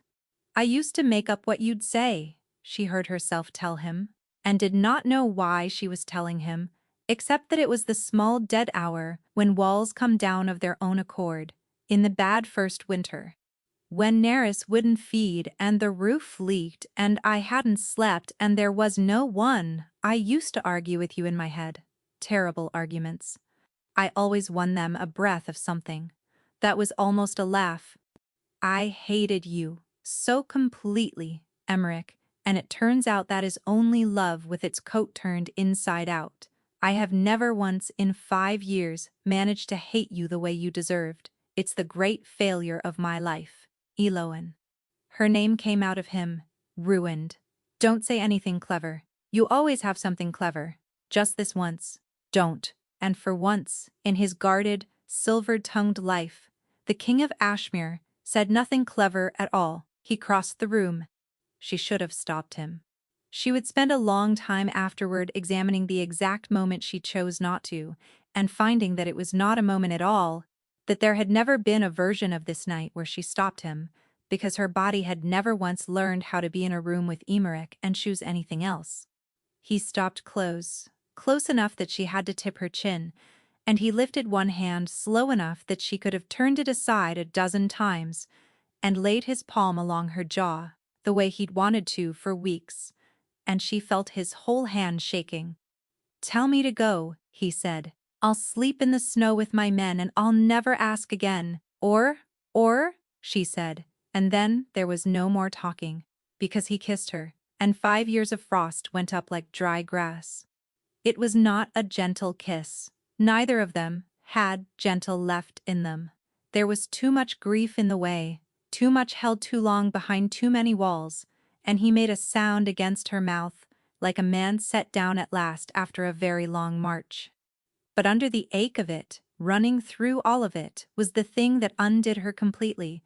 I used to make up what you'd say," she heard herself tell him, and did not know why she was telling him, except that it was the small dead hour when walls come down of their own accord, in the bad first winter. "When Neris wouldn't feed and the roof leaked and I hadn't slept and there was no one, I used to argue with you in my head. Terrible arguments. I always won them a breath of something. That was almost a laugh. I hated you so completely, Emmerich, and it turns out that is only love with its coat turned inside out. I have never once in 5 years managed to hate you the way you deserved. It's the great failure of my life. Eloan." Her name came out of him, ruined. "Don't say anything clever. You always have something clever. Just this once. Don't." And for once, in his guarded, silver-tongued life, the king of Ashmere said nothing clever at all. He crossed the room. She should have stopped him. She would spend a long time afterward examining the exact moment she chose not to, and finding that it was not a moment at all, that there had never been a version of this night where she stopped him, because her body had never once learned how to be in a room with Emmerich and choose anything else. He stopped close enough that she had to tip her chin, and he lifted one hand slow enough that she could have turned it aside a dozen times, and laid his palm along her jaw, the way he'd wanted to for weeks, and she felt his whole hand shaking. "Tell me to go," he said. "I'll sleep in the snow with my men and I'll never ask again. Or, she said, and then there was no more talking, because he kissed her, and 5 years of frost went up like dry grass. It was not a gentle kiss. Neither of them had gentle left in them. There was too much grief in the way, too much held too long behind too many walls, and he made a sound against her mouth, like a man set down at last after a very long march. But under the ache of it, running through all of it, was the thing that undid her completely,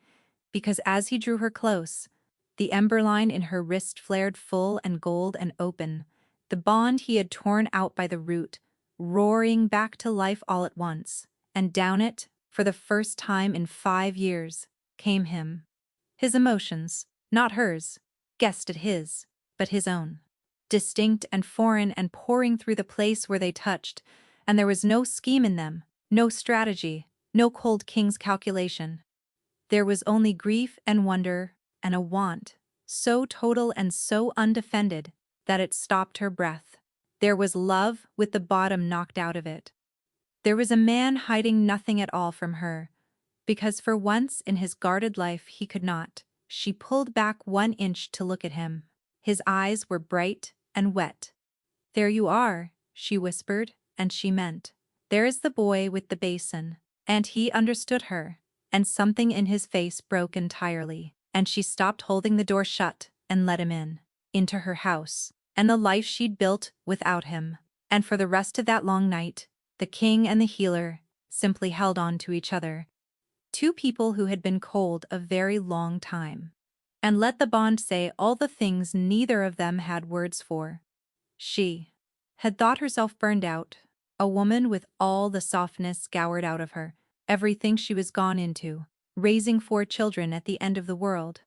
because as he drew her close, the ember line in her wrist flared full and gold and open, the bond he had torn out by the root, roaring back to life all at once, and down it, for the first time in 5 years, came him. His emotions, not hers, guessed at his, but his own. Distinct and foreign and pouring through the place where they touched, and there was no scheme in them, no strategy, no cold king's calculation. There was only grief and wonder and a want, so total and so undefended that it stopped her breath. There was love with the bottom knocked out of it. There was a man hiding nothing at all from her, because for once in his guarded life he could not. She pulled back 1 inch to look at him. His eyes were bright and wet. "There you are," she whispered, and she meant, "There is the boy with the basin." And he understood her, and something in his face broke entirely, and she stopped holding the door shut and let him in, into her house, and the life she'd built without him. And for the rest of that long night, the king and the healer simply held on to each other. Two people who had been cold a very long time, and let the bond say all the things neither of them had words for. She had thought herself burned out, a woman with all the softness scoured out of her, everything she was gone into, raising 4 children at the end of the world.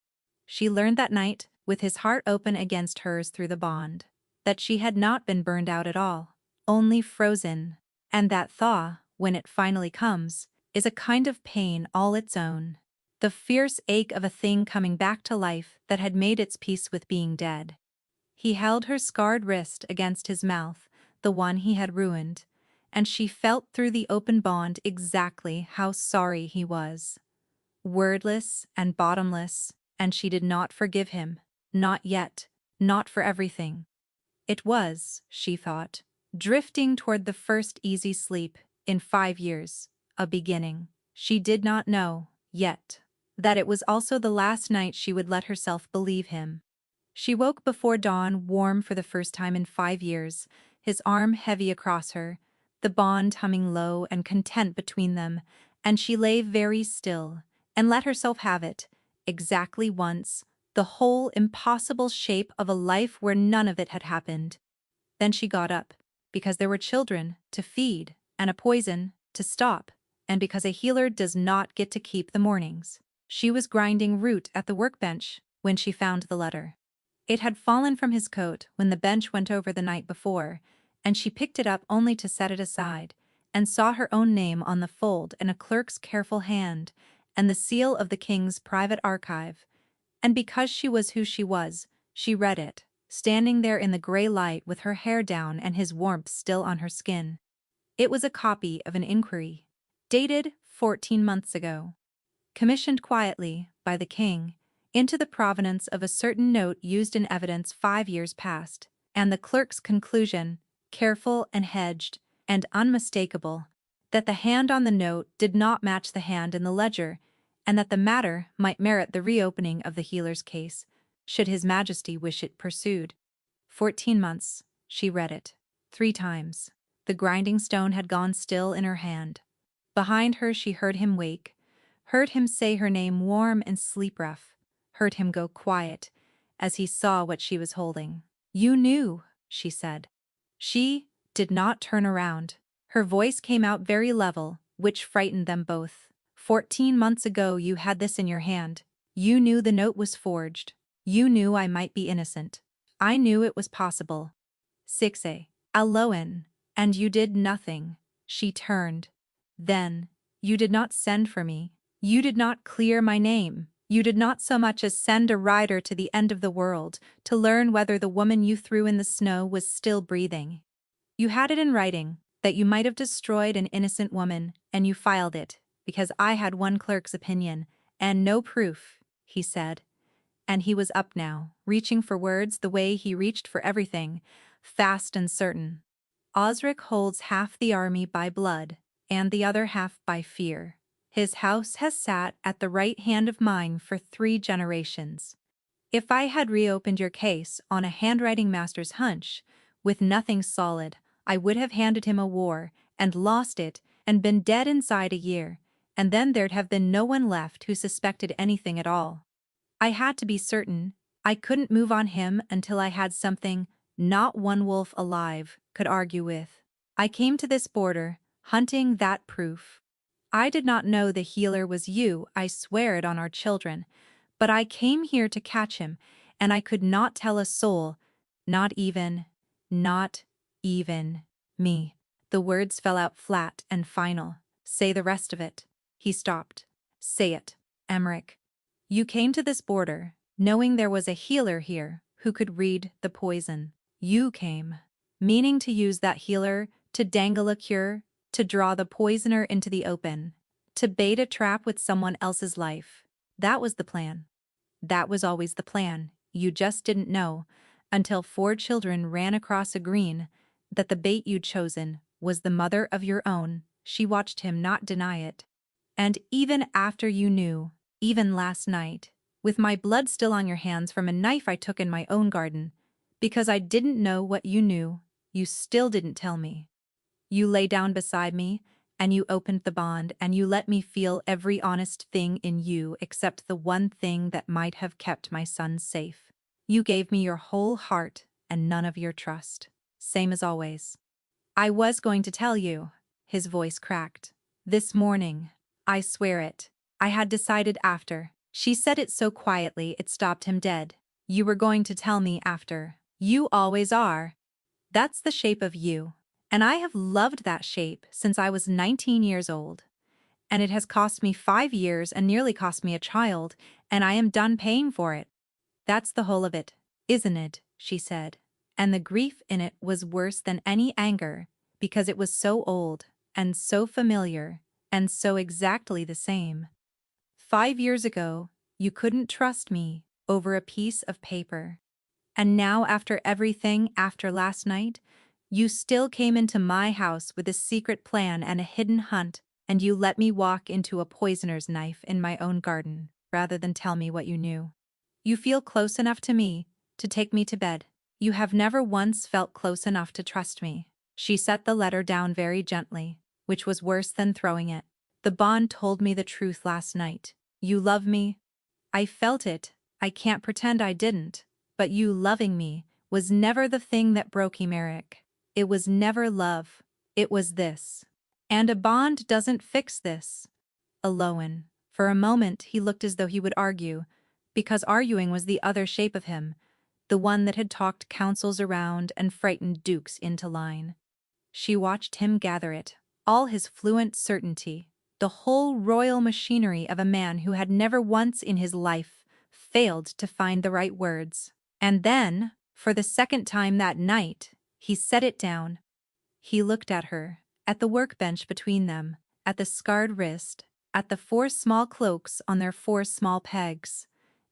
She learned that night, with his heart open against hers through the bond, that she had not been burned out at all, only frozen, and that thaw, when it finally comes, is a kind of pain all its own, the fierce ache of a thing coming back to life that had made its peace with being dead. He held her scarred wrist against his mouth, the one he had ruined, and she felt through the open bond exactly how sorry he was. Wordless and bottomless, and she did not forgive him, not yet, not for everything. It was, she thought, drifting toward the first easy sleep, in 5 years, a beginning. She did not know, yet, that it was also the last night she would let herself believe him. She woke before dawn, warm for the first time in 5 years, his arm heavy across her, the bond humming low and content between them, and she lay very still, and let herself have it, exactly once, the whole impossible shape of a life where none of it had happened. Then she got up, because there were children to feed, and a poison to stop, and because a healer does not get to keep the mornings. She was grinding root at the workbench when she found the letter. It had fallen from his coat when the bench went over the night before, and she picked it up only to set it aside, and saw her own name on the fold in a clerk's careful hand, and the seal of the king's private archive. And because she was who she was, she read it, standing there in the gray light with her hair down and his warmth still on her skin. It was a copy of an inquiry, dated 14 months ago, commissioned quietly by the king, into the provenance of a certain note used in evidence 5 years past, and the clerk's conclusion, careful and hedged and unmistakable, that the hand on the note did not match the hand in the ledger, and that the matter might merit the reopening of the healer's case, should His Majesty wish it pursued. 14 months, she read it, 3 times. The grinding stone had gone still in her hand. Behind her she heard him wake, heard him say her name warm and sleep-rough, heard him go quiet, as he saw what she was holding. "You knew," she said. She did not turn around. Her voice came out very level, which frightened them both. 14 months ago you had this in your hand. You knew the note was forged. You knew I might be innocent. I knew it was possible. 6a. Aloan. And you did nothing. She turned. Then, you did not send for me. You did not clear my name. You did not so much as send a rider to the end of the world to learn whether the woman you threw in the snow was still breathing. You had it in writing that you might have destroyed an innocent woman, and you filed it, because I had one clerk's opinion, and no proof, he said. And he was up now, reaching for words the way he reached for everything, fast and certain. Osric holds half the army by blood, and the other half by fear. His house has sat at the right hand of mine for 3 generations. If I had reopened your case on a handwriting master's hunch, with nothing solid, I would have handed him a war, and lost it, and been dead inside a year, and then there'd have been no one left who suspected anything at all. I had to be certain. I couldn't move on him until I had something not one wolf alive could argue with. I came to this border, hunting that proof. I did not know the healer was you, I swear it on our children, but I came here to catch him, and I could not tell a soul, not even me. The words fell out flat and final. Say the rest of it. He stopped. Say it, Emmerich. You came to this border, knowing there was a healer here who could read the poison. You came, meaning to use that healer to dangle a cure, to draw the poisoner into the open, to bait a trap with someone else's life. That was the plan. That was always the plan. You just didn't know, until 4 children ran across a green, that the bait you'd chosen was the mother of your own. She watched him not deny it. And even after you knew, even last night, with my blood still on your hands from a knife I took in my own garden, because I didn't know what you knew, you still didn't tell me. You lay down beside me, and you opened the bond, and you let me feel every honest thing in you except the one thing that might have kept my son safe. You gave me your whole heart and none of your trust. Same as always. I was going to tell you, his voice cracked. This morning, I swear it. I had decided after. She said it so quietly it stopped him dead. You were going to tell me after. You always are. That's the shape of you. And I have loved that shape since I was 19 years old. And it has cost me 5 years and nearly cost me a child, and I am done paying for it. That's the whole of it, isn't it? She said. And the grief in it was worse than any anger, because it was so old, and so familiar, and so exactly the same. 5 years ago, you couldn't trust me over a piece of paper. And now, after everything, after last night, you still came into my house with a secret plan and a hidden hunt, and you let me walk into a poisoner's knife in my own garden, rather than tell me what you knew. You feel close enough to me to take me to bed. You have never once felt close enough to trust me. She set the letter down very gently, which was worse than throwing it. The bond told me the truth last night. You love me. I felt it. I can't pretend I didn't. But you loving me was never the thing that broke him, Eric. It was never love. It was this. And a bond doesn't fix this. Alone. For a moment he looked as though he would argue, because arguing was the other shape of him, the one that had talked councils around and frightened dukes into line. She watched him gather it, all his fluent certainty, the whole royal machinery of a man who had never once in his life failed to find the right words. And then, for the second time that night, he set it down. He looked at her, at the workbench between them, at the scarred wrist, at the 4 small cloaks on their 4 small pegs,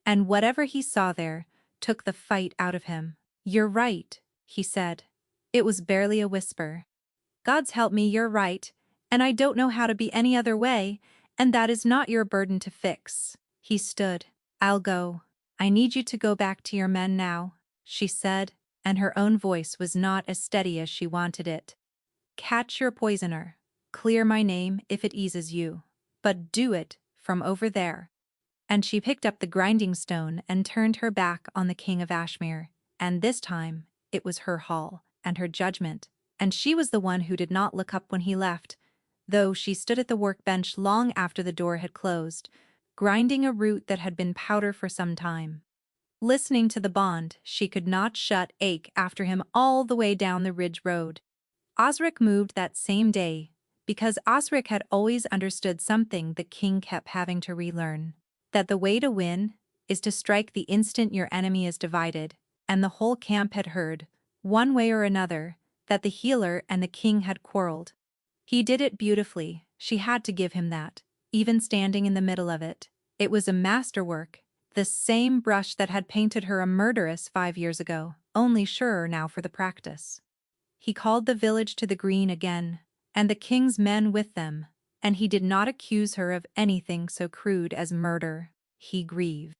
and whatever he saw there took the fight out of him. You're right, he said. It was barely a whisper. God's help me, you're right, and I don't know how to be any other way, and that is not your burden to fix. He stood. I'll go. I need you to go back to your men now, she said, and her own voice was not as steady as she wanted it. Catch your poisoner. Clear my name if it eases you. But do it from over there. And she picked up the grinding stone and turned her back on the king of Ashmere, and this time it was her hall and her judgment, and she was the one who did not look up when he left, though she stood at the workbench long after the door had closed, grinding a root that had been powder for some time. Listening to the bond, she could not shut ache after him all the way down the ridge road. Osric moved that same day, because Osric had always understood something the king kept having to relearn, that the way to win is to strike the instant your enemy is divided, and the whole camp had heard, one way or another, that the healer and the king had quarreled. He did it beautifully, she had to give him that, even standing in the middle of it. It was a masterwork, the same brush that had painted her a murderess 5 years ago, only surer now for the practice. He called the village to the green again, and the king's men with them, and he did not accuse her of anything so crude as murder. He grieved.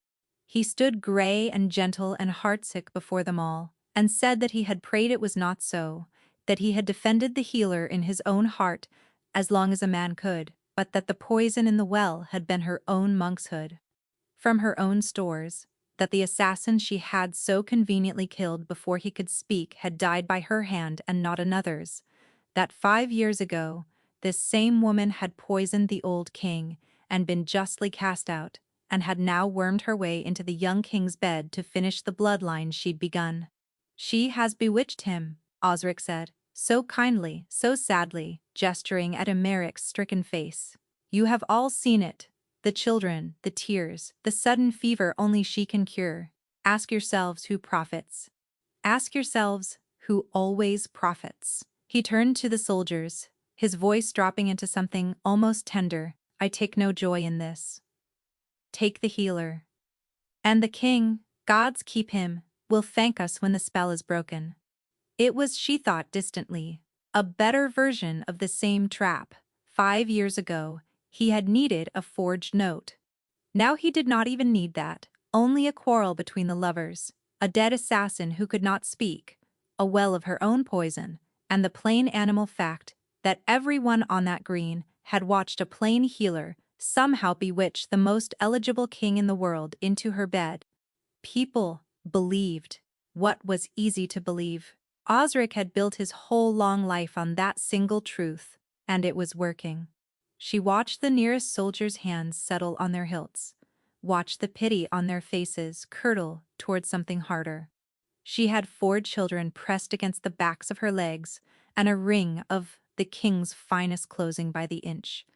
He stood grey and gentle and heartsick before them all, and said that he had prayed it was not so, that he had defended the healer in his own heart as long as a man could, but that the poison in the well had been her own monkshood. From her own stores, that the assassin she had so conveniently killed before he could speak had died by her hand and not another's, that 5 years ago, this same woman had poisoned the old king and been justly cast out, and had now wormed her way into the young king's bed to finish the bloodline she'd begun. She has bewitched him, Osric said, so kindly, so sadly, gesturing at Emeric's stricken face. You have all seen it. The children, the tears, the sudden fever only she can cure. Ask yourselves who profits. Ask yourselves who always profits. He turned to the soldiers, his voice dropping into something almost tender. I take no joy in this. Take the healer. And the king, gods keep him, will thank us when the spell is broken. It was, she thought distantly, a better version of the same trap. 5 years ago, he had needed a forged note. Now he did not even need that, only a quarrel between the lovers, a dead assassin who could not speak, a well of her own poison, and the plain animal fact that everyone on that green had watched a plain healer somehow bewitch the most eligible king in the world into her bed. People believed what was easy to believe. Osric had built his whole long life on that single truth, and it was working. She watched the nearest soldiers' hands settle on their hilts, watched the pity on their faces curdle toward something harder. She had 4 children pressed against the backs of her legs, and a ring of the king's finest closing by the inch,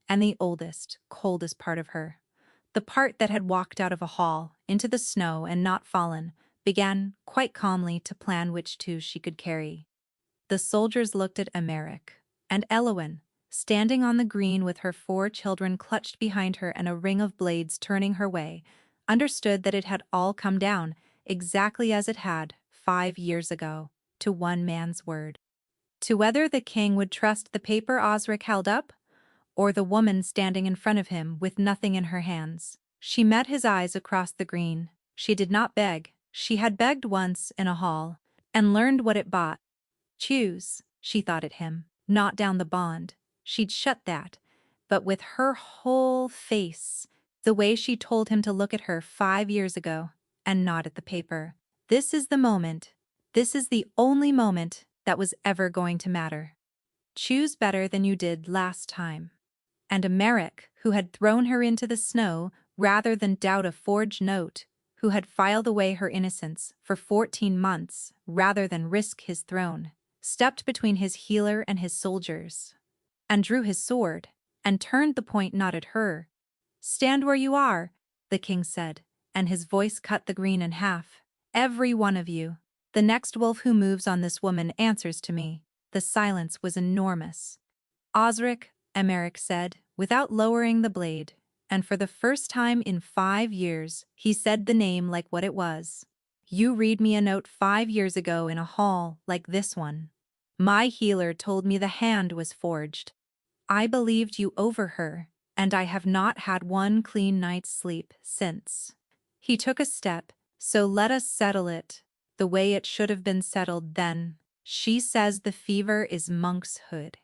and the oldest, coldest part of her, the part that had walked out of a hall into the snow and not fallen, began quite calmly to plan which 2 she could carry. The soldiers looked at Emeric, and Elowen, standing on the green with her 4 children clutched behind her and a ring of blades turning her way, understood that it had all come down, exactly as it had 5 years ago, to one man's word. To whether the king would trust the paper Osric held up, or the woman standing in front of him with nothing in her hands. She met his eyes across the green. She did not beg. She had begged once in a hall, and learned what it bought. Choose, she thought at him, not down the bond. She'd shut that, but with her whole face, the way she told him to look at her 5 years ago, and not at the paper. This is the moment. This is the only moment that was ever going to matter. Choose better than you did last time. And Emeric, who had thrown her into the snow rather than doubt a forged note, who had filed away her innocence for 14 months rather than risk his throne, stepped between his healer and his soldiers, and drew his sword, and turned the point not at her. Stand where you are, the king said, and his voice cut the green in half. Every one of you. The next wolf who moves on this woman answers to me. The silence was enormous. Osric, Emeric said, without lowering the blade, and for the first time in 5 years, he said the name like what it was. You read me a note 5 years ago in a hall like this one. My healer told me the hand was forged. I believed you over her, and I have not had one clean night's sleep since. He took a step, so let us settle it, the way it should have been settled then. She says the fever is monkshood.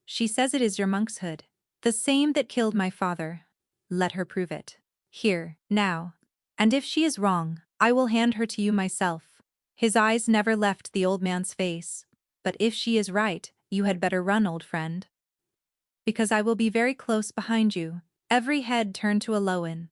She says it is your monkshood, the same that killed my father. Let her prove it. Here, now. And if she is wrong, I will hand her to you myself. His eyes never left the old man's face. But if she is right, you had better run, old friend. because I will be very close behind you." Every head turned to Aloin,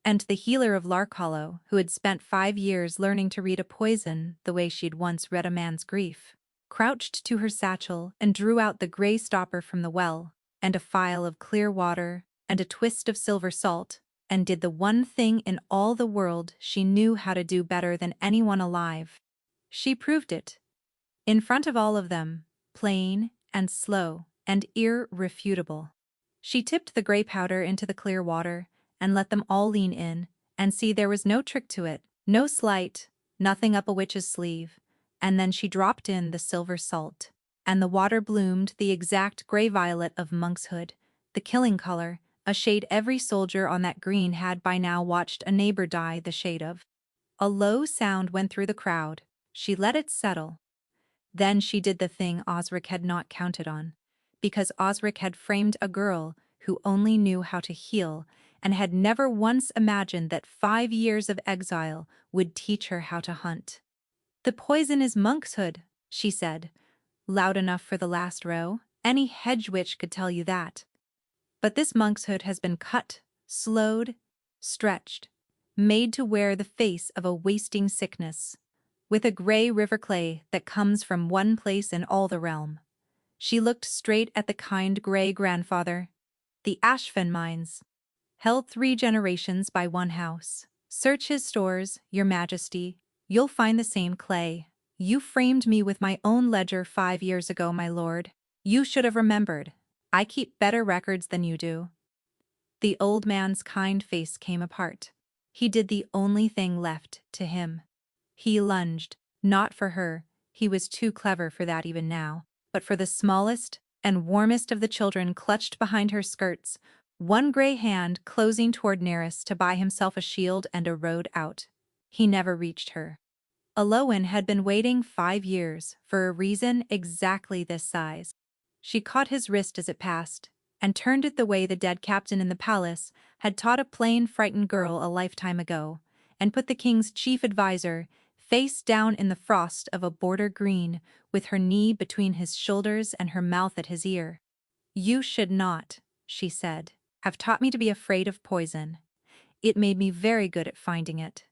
and the healer of Lark Hollow, who had spent 5 years learning to read a poison the way she'd once read a man's grief, crouched to her satchel and drew out the grey stopper from the well, and a phial of clear water, and a twist of silver salt, and did the one thing in all the world she knew how to do better than anyone alive. She proved it. In front of all of them, plain and slow and irrefutable. She tipped the grey powder into the clear water and let them all lean in and see there was no trick to it, no sleight, nothing up a witch's sleeve. And then she dropped in the silver salt, and the water bloomed the exact grey violet of monkshood, the killing color, a shade every soldier on that green had by now watched a neighbor die the shade of. A low sound went through the crowd. She let it settle. Then she did the thing Osric had not counted on, because Osric had framed a girl who only knew how to heal and had never once imagined that 5 years of exile would teach her how to hunt. "The poison is monkshood," she said, loud enough for the last row. "Any hedge witch could tell you that. But this monkshood has been cut, slowed, stretched, made to wear the face of a wasting sickness, with a grey river clay that comes from one place in all the realm." She looked straight at the kind grey grandfather. "The Ashfen mines, held 3 generations by one house. Search his stores, your majesty. You'll find the same clay. You framed me with my own ledger 5 years ago, my lord. You should have remembered. I keep better records than you do." The old man's kind face came apart. He did the only thing left to him. He lunged, not for her, he was too clever for that even now, but for the smallest and warmest of the children clutched behind her skirts, one grey hand closing toward Neris to buy himself a shield and a road out. He never reached her. Aloin had been waiting 5 years for a reason exactly this size. She caught his wrist as it passed, and turned it the way the dead captain in the palace had taught a plain, frightened girl a lifetime ago, and put the king's chief advisor face down in the frost of a border green, with her knee between his shoulders and her mouth at his ear. "You should not," she said, "have taught me to be afraid of poison. It made me very good at finding it."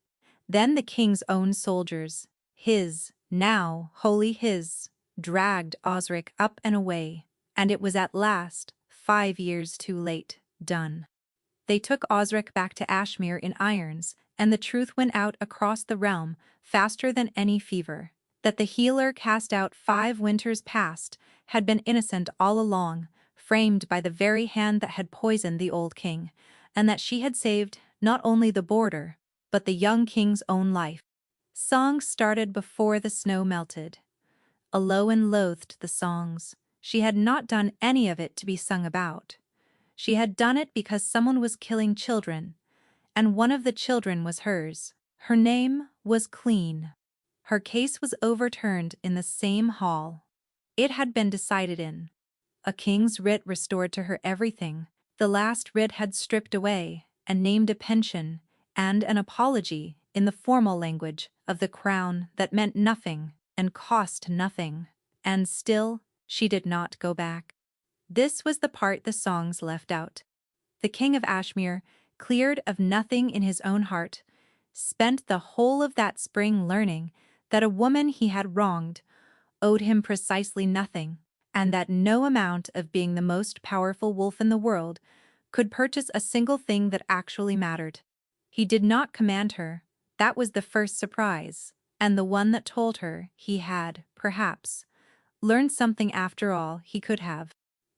Then the king's own soldiers, his, now wholly his, dragged Osric up and away, and it was at last, 5 years too late, done. They took Osric back to Ashmere in irons, and the truth went out across the realm faster than any fever, that the healer cast out 5 winters past had been innocent all along, framed by the very hand that had poisoned the old king, and that she had saved not only the border, but the young king's own life. Songs started before the snow melted. Aloin loathed the songs. She had not done any of it to be sung about. She had done it because someone was killing children, and one of the children was hers. Her name was Clean. Her case was overturned in the same hall. It had been decided in. A king's writ restored to her everything. The last writ had stripped away and named a pension and an apology in the formal language of the crown that meant nothing and cost nothing. And still, she did not go back. This was the part the songs left out. The king of Ashmere, cleared of nothing in his own heart, spent the whole of that spring learning that a woman he had wronged owed him precisely nothing, and that no amount of being the most powerful wolf in the world could purchase a single thing that actually mattered. He did not command her. That was the first surprise, and the one that told her he had, perhaps, learned something after all he could have.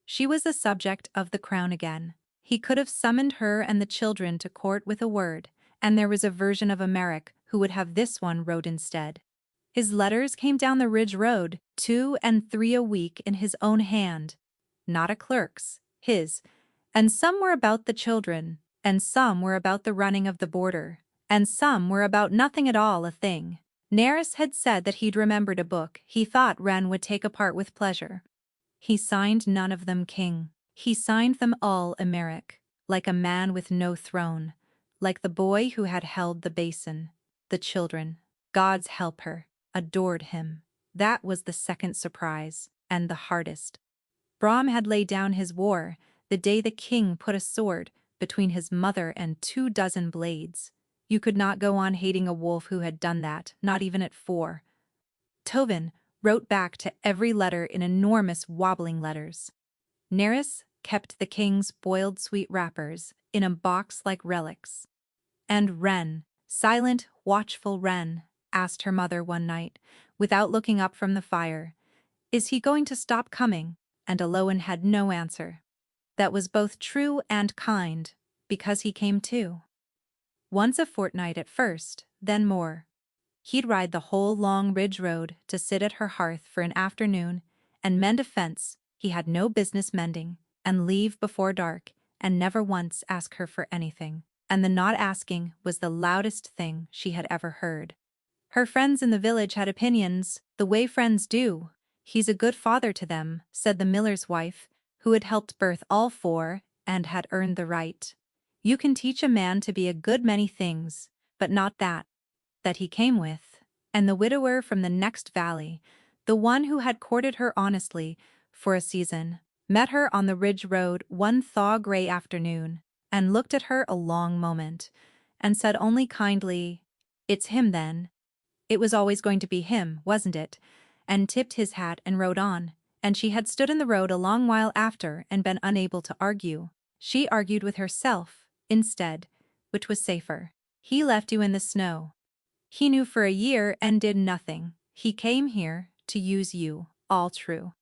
She was the subject of the crown again. He could have summoned her and the children to court with a word, and there was a version of Emeric who would have this one wrote instead. His letters came down the ridge road, 2 and 3 a week in his own hand. Not a clerk's, his. And some were about the children, and some were about the running of the border, and some were about nothing at all a thing. Neris had said that he'd remembered a book he thought Wren would take apart with pleasure. He signed none of them king. He signed them all Emeric, like a man with no throne, like the boy who had held the basin. The children, God's help her, adored him. That was the second surprise, and the hardest. Brom had laid down his war, the day the king put a sword between his mother and 24 blades. You could not go on hating a wolf who had done that, not even at 4. Tovin wrote back to every letter in enormous wobbling letters. Nerys kept the king's boiled sweet wrappers in a box like relics. And Wren, silent, watchful Wren, asked her mother one night, without looking up from the fire, "Is he going to stop coming?" And Aloin had no answer. That was both true and kind, because he came too. Once a fortnight at first, then more. He'd ride the whole long ridge road to sit at her hearth for an afternoon and mend a fence he had no business mending, and leave before dark, and never once ask her for anything. And the not asking was the loudest thing she had ever heard. Her friends in the village had opinions, the way friends do. "He's a good father to them," said the miller's wife, who had helped birth all 4 and had earned the right. "You can teach a man to be a good many things, but not that he came with." And the widower from the next valley, the one who had courted her honestly for a season, met her on the ridge road one thaw-gray afternoon, and looked at her a long moment, and said only kindly, "It's him then. It was always going to be him, wasn't it?" and tipped his hat and rode on. And she had stood in the road a long while after and been unable to argue. She argued with herself, instead, which was safer. "He left you in the snow. He knew for a year and did nothing. He came here to use you, all true."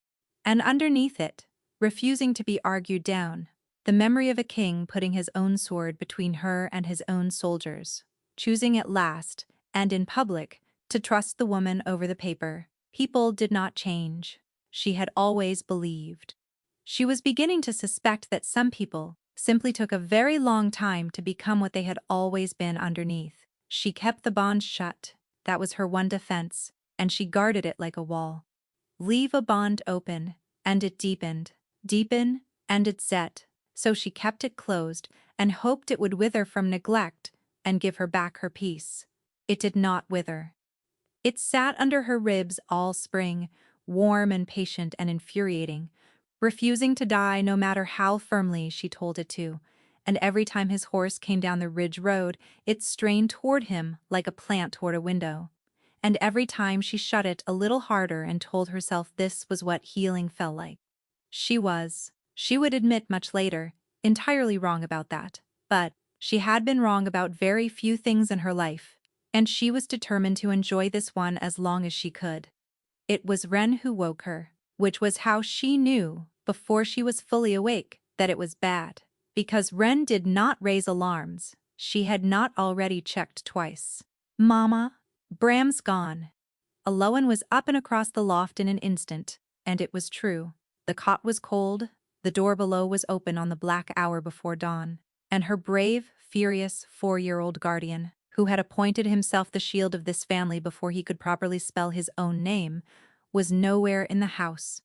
And underneath it, refusing to be argued down, the memory of a king putting his own sword between her and his own soldiers, choosing at last, and in public, to trust the woman over the paper. People did not change. She had always believed. She was beginning to suspect that some people simply took a very long time to become what they had always been underneath. She kept the bond shut. That was her one defense, and she guarded it like a wall. Leave a bond open, and it deepened, and it set. So she kept it closed and hoped it would wither from neglect and give her back her peace. It did not wither. It sat under her ribs all spring, warm and patient and infuriating, refusing to die no matter how firmly she told it to. And every time his horse came down the ridge road, it strained toward him like a plant toward a window. And every time she shut it a little harder and told herself this was what healing felt like. She would admit much later, entirely wrong about that. But she had been wrong about very few things in her life, and she was determined to enjoy this one as long as she could. It was Wren who woke her, which was how she knew, before she was fully awake, that it was bad. Because Wren did not raise alarms, she had not already checked twice. "Mama, Bram's gone." Aloin was up and across the loft in an instant, and it was true. The cot was cold, the door below was open on the black hour before dawn, and her brave, furious 4-year-old guardian, who had appointed himself the shield of this family before he could properly spell his own name, was nowhere in the house.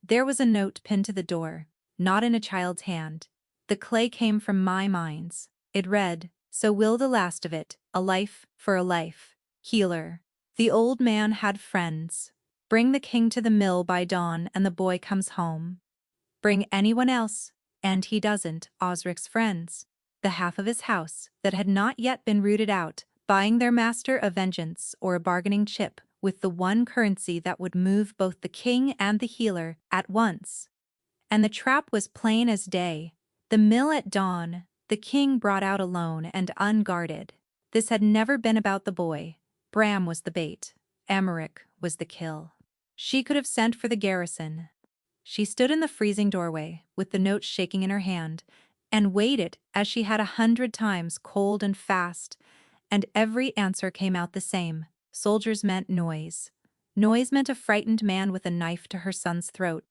There was a note pinned to the door, not in a child's hand. The clay came from my mines. It read, "So will the last of it, a life for a life. Healer." The old man had friends. Bring the king to the mill by dawn and the boy comes home. Bring anyone else, and he doesn't. Osric's friends, the half of his house that had not yet been rooted out, buying their master a vengeance or a bargaining chip with the one currency that would move both the king and the healer at once. And the trap was plain as day. The mill at dawn, the king brought out alone and unguarded. This had never been about the boy. Bram was the bait. Emmerich was the kill. She could have sent for the garrison. She stood in the freezing doorway, with the note shaking in her hand, and waited as she had 100 times, cold and fast, and every answer came out the same. Soldiers meant noise. Noise meant a frightened man with a knife to her son's throat.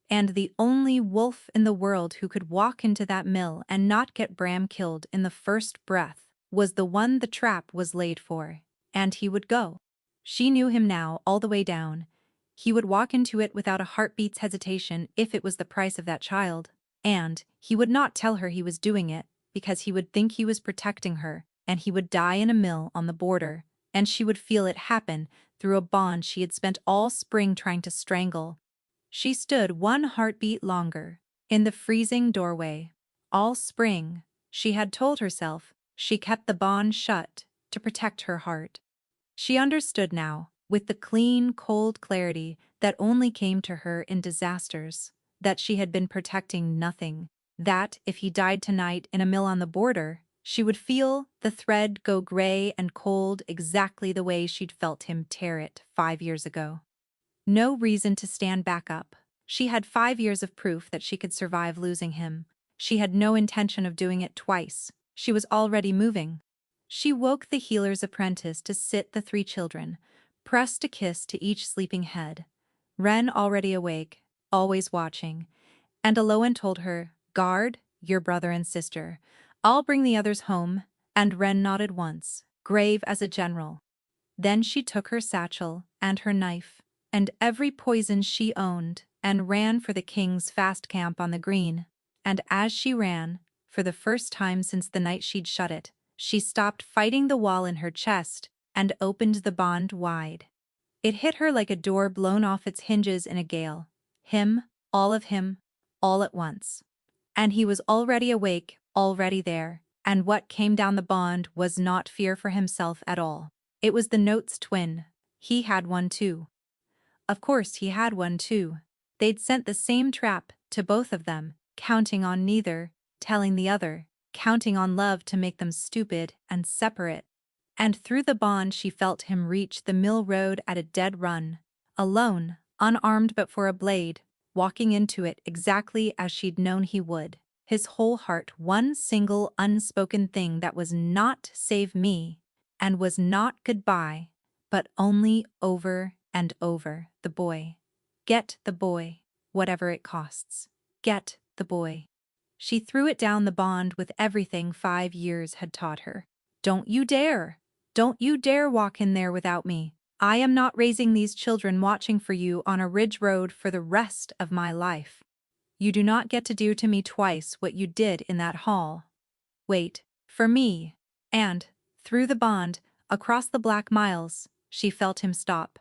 And the only wolf in the world who could walk into that mill and not get Bram killed in the first breath was the one the trap was laid for. And he would go. She knew him now all the way down. He would walk into it without a heartbeat's hesitation if it was the price of that child. And he would not tell her he was doing it, because he would think he was protecting her, and he would die in a mill on the border, and she would feel it happen through a bond she had spent all spring trying to strangle. She stood one heartbeat longer, In the freezing doorway, all spring, she had told herself she kept the bond shut to protect her heart. She understood now, with the clean, cold clarity that only came to her in disasters, that she had been protecting nothing, that if he died tonight in a mill on the border, she would feel the thread go gray and cold exactly the way she'd felt him tear it 5 years ago. No reason to stand back up. She had 5 years of proof that she could survive losing him. She had no intention of doing it twice. She was already moving. She woke the healer's apprentice to sit the 3 children, pressed a kiss to each sleeping head. Wren already awake, always watching, and Aloan told her, "Guard your brother and sister. I'll bring the others home," and Wren nodded once, grave as a general. Then she took her satchel and her knife, and every poison she owned, and ran for the king's fast camp on the green. And as she ran, for the first time since the night she'd shut it, she stopped fighting the wall in her chest and opened the bond wide. It hit her like a door blown off its hinges in a gale. Him, all of him, all at once. And he was already awake, already there, and what came down the bond was not fear for himself at all. It was the note's twin. He had one too. Of course he had one too. They'd sent the same trap to both of them, counting on neither, telling the other, counting on love to make them stupid and separate. And through the bond she felt him reach the mill road at a dead run, alone, unarmed but for a blade, walking into it exactly as she'd known he would. His whole heart one single unspoken thing that was not "save me," and was not goodbye, but only over and over, the boy. Get the boy, whatever it costs. Get the boy. She threw it down the bond with everything 5 years had taught her. Don't you dare! Don't you dare walk in there without me. I am not raising these children watching for you on a ridge road for the rest of my life. You do not get to do to me twice what you did in that hall. Wait, for me. And, through the bond, across the black miles, she felt him stop.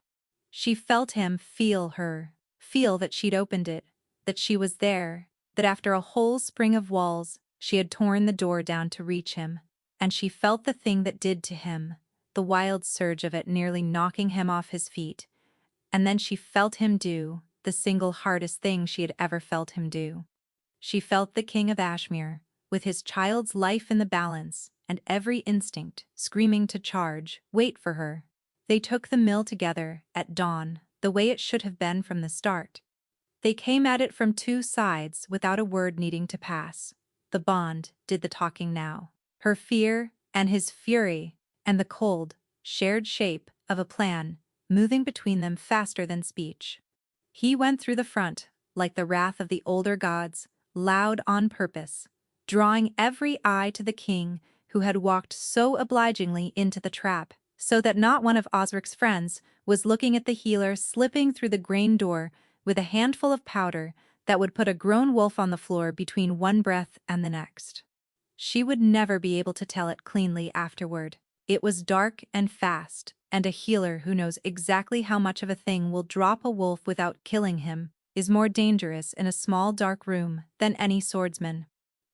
She felt him feel her, feel that she'd opened it, that she was there, that after a whole spring of walls, she had torn the door down to reach him. And she felt the thing that did to him, the wild surge of it nearly knocking him off his feet. And then she felt him do the single hardest thing she had ever felt him do. She felt the king of Ashmere, with his child's life in the balance, and every instinct screaming to charge, wait for her. They took the mill together, at dawn, the way it should have been from the start. They came at it from 2 sides without a word needing to pass. The bond did the talking now. Her fear, and his fury, and the cold, shared shape of a plan, moving between them faster than speech. He went through the front, like the wrath of the older gods, loud on purpose, drawing every eye to the king who had walked so obligingly into the trap, so that not one of Osric's friends was looking at the healer slipping through the grain door with a handful of powder that would put a grown wolf on the floor between one breath and the next. She would never be able to tell it cleanly afterward. It was dark and fast, and a healer who knows exactly how much of a thing will drop a wolf without killing him is more dangerous in a small dark room than any swordsman.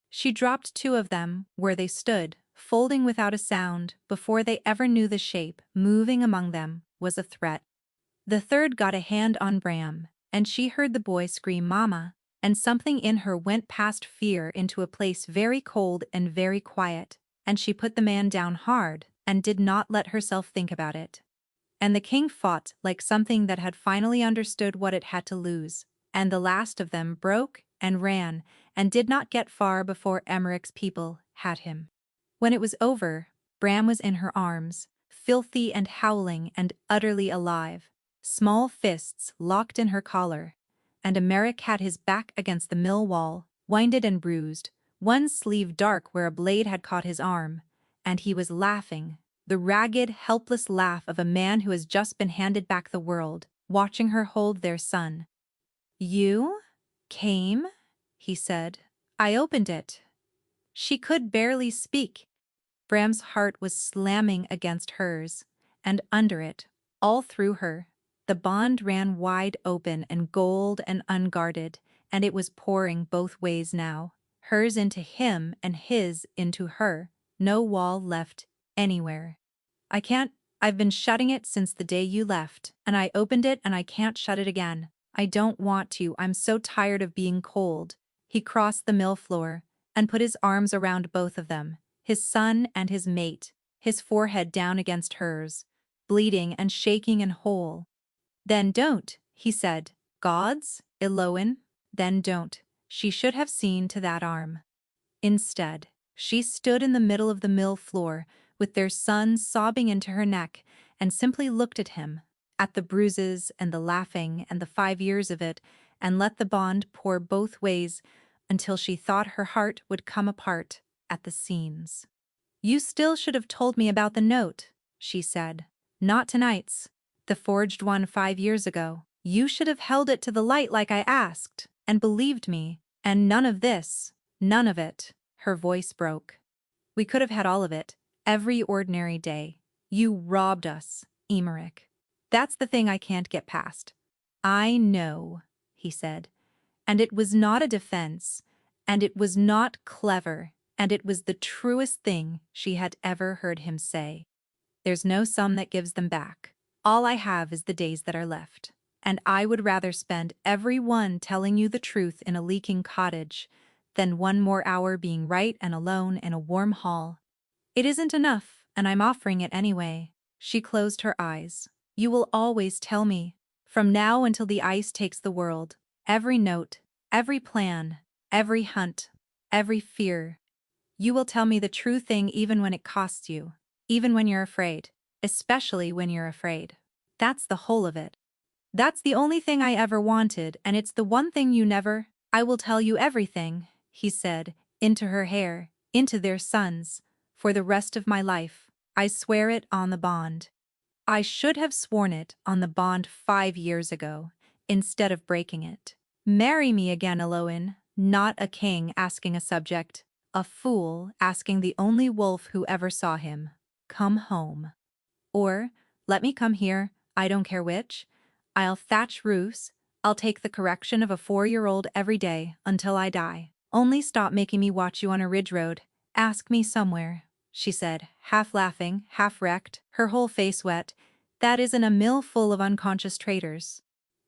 She dropped 2 of them where they stood, folding without a sound before they ever knew the shape moving among them was a threat. The third got a hand on Bram, and she heard the boy scream "Mama," and something in her went past fear into a place very cold and very quiet, and she put the man down hard and did not let herself think about it. And the king fought like something that had finally understood what it had to lose, and the last of them broke and ran and did not get far before Emeric's people had him. When it was over, Bram was in her arms, filthy and howling and utterly alive, small fists locked in her collar, and Emeric had his back against the mill wall, winded and bruised, one sleeve dark where a blade had caught his arm, and he was laughing, the ragged, helpless laugh of a man who has just been handed back the world, watching her hold their son. "You came?" he said. "I opened it." She could barely speak. Bram's heart was slamming against hers, and under it, all through her, the bond ran wide open and gold and unguarded, and it was pouring both ways now, hers into him and his into her, no wall left anywhere. I can't, I've been shutting it since the day you left, and I opened it and I can't shut it again. I don't want to, I'm so tired of being cold. He crossed the mill floor and put his arms around both of them, his son and his mate, his forehead down against hers, bleeding and shaking and whole. Then don't, he said. Gods, Eloin, then don't. She should have seen to that arm. Instead, she stood in the middle of the mill floor with their son sobbing into her neck and simply looked at him, at the bruises and the laughing and the 5 years of it, and let the bond pour both ways until she thought her heart would come apart at the seams. You still should have told me about the note, she said. Not tonight's. The forged one 5 years ago. You should have held it to the light like I asked, and believed me, and none of this, none of it. Her voice broke. We could have had all of it, every ordinary day. You robbed us, Emmerich. That's the thing I can't get past. I know, he said. And it was not a defense, and it was not clever, and it was the truest thing she had ever heard him say. There's no sum that gives them back. All I have is the days that are left. And I would rather spend every one telling you the truth in a leaking cottage than one more hour being right and alone in a warm hall. It isn't enough, and I'm offering it anyway. She closed her eyes. You will always tell me, from now until the ice takes the world, every note, every plan, every hunt, every fear. You will tell me the true thing even when it costs you, even when you're afraid, especially when you're afraid. That's the whole of it. That's the only thing I ever wanted, and it's the one thing you never— I will tell you everything, he said, into her hair, into their sons, for the rest of my life. I swear it on the bond. I should have sworn it on the bond 5 years ago, instead of breaking it. Marry me again, Eloin, not a king asking a subject, a fool asking the only wolf who ever saw him. Come home. Or, let me come here, I don't care which. I'll thatch roofs, I'll take the correction of a 4-year-old every day until I die. Only stop making me watch you on a ridge road. Ask me somewhere, she said, half laughing, half wrecked, her whole face wet. That isn't a mill full of unconscious traitors.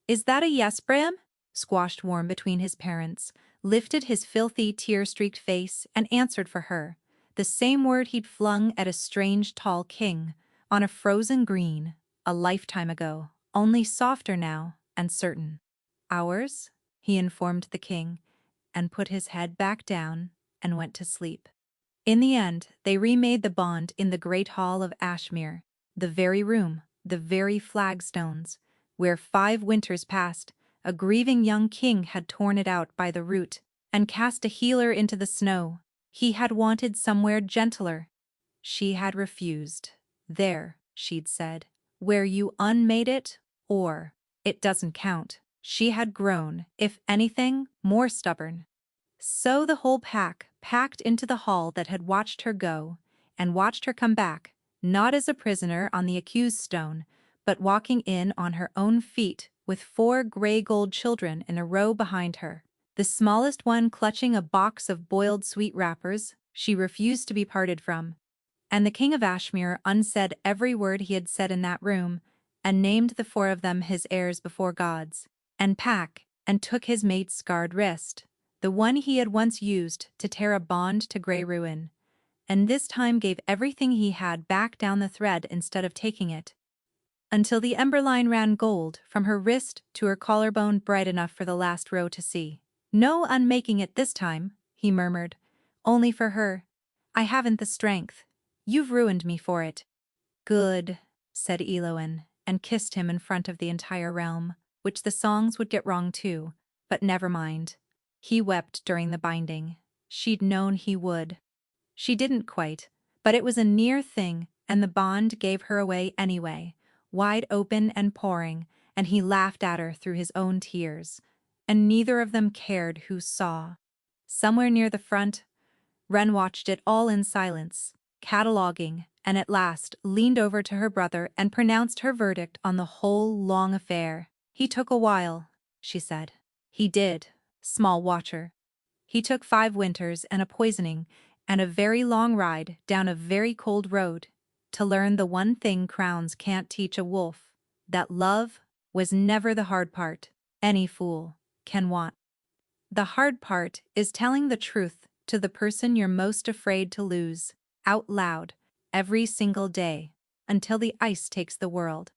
Is that a yes, Bram? Squashed warm between his parents, lifted his filthy, tear-streaked face and answered for her, the same word he'd flung at a strange, tall king, on a frozen green, a lifetime ago, only softer now and certain. Ours, he informed the king, and put his head back down and went to sleep. In the end, they remade the bond in the great hall of Ashmere, the very room, the very flagstones, where 5 winters past, a grieving young king had torn it out by the root and cast a healer into the snow. He had wanted somewhere gentler. She had refused. There, she'd said, where you unmade it, or it doesn't count. She had grown, if anything, more stubborn. So the whole pack packed into the hall that had watched her go, and watched her come back, not as a prisoner on the accused stone, but walking in on her own feet with 4 gray-gold children in a row behind her, the smallest one clutching a box of boiled sweet wrappers she refused to be parted from. And the king of Ashmere unsaid every word he had said in that room, and named the 4 of them his heirs before gods, and took his mate's scarred wrist, the one he had once used to tear a bond to grey ruin, and this time gave everything he had back down the thread instead of taking it, until the ember line ran gold from her wrist to her collarbone, bright enough for the last row to see. No unmaking it this time, he murmured, only for her. I haven't the strength. You've ruined me for it. Good, said Eloin, and kissed him in front of the entire realm, which the songs would get wrong too, but never mind. He wept during the binding. She'd known he would. She didn't quite, but it was a near thing, and the bond gave her away anyway, wide open and pouring, and he laughed at her through his own tears, and neither of them cared who saw. Somewhere near the front, Wren watched it all in silence, cataloguing, and at last leaned over to her brother and pronounced her verdict on the whole long affair. He took a while, she said. He did, small watcher. He took 5 winters and a poisoning and a very long ride down a very cold road to learn the one thing crowns can't teach a wolf, that love was never the hard part. Any fool can want. The hard part is telling the truth to the person you're most afraid to lose, out loud, every single day, until the ice takes the world.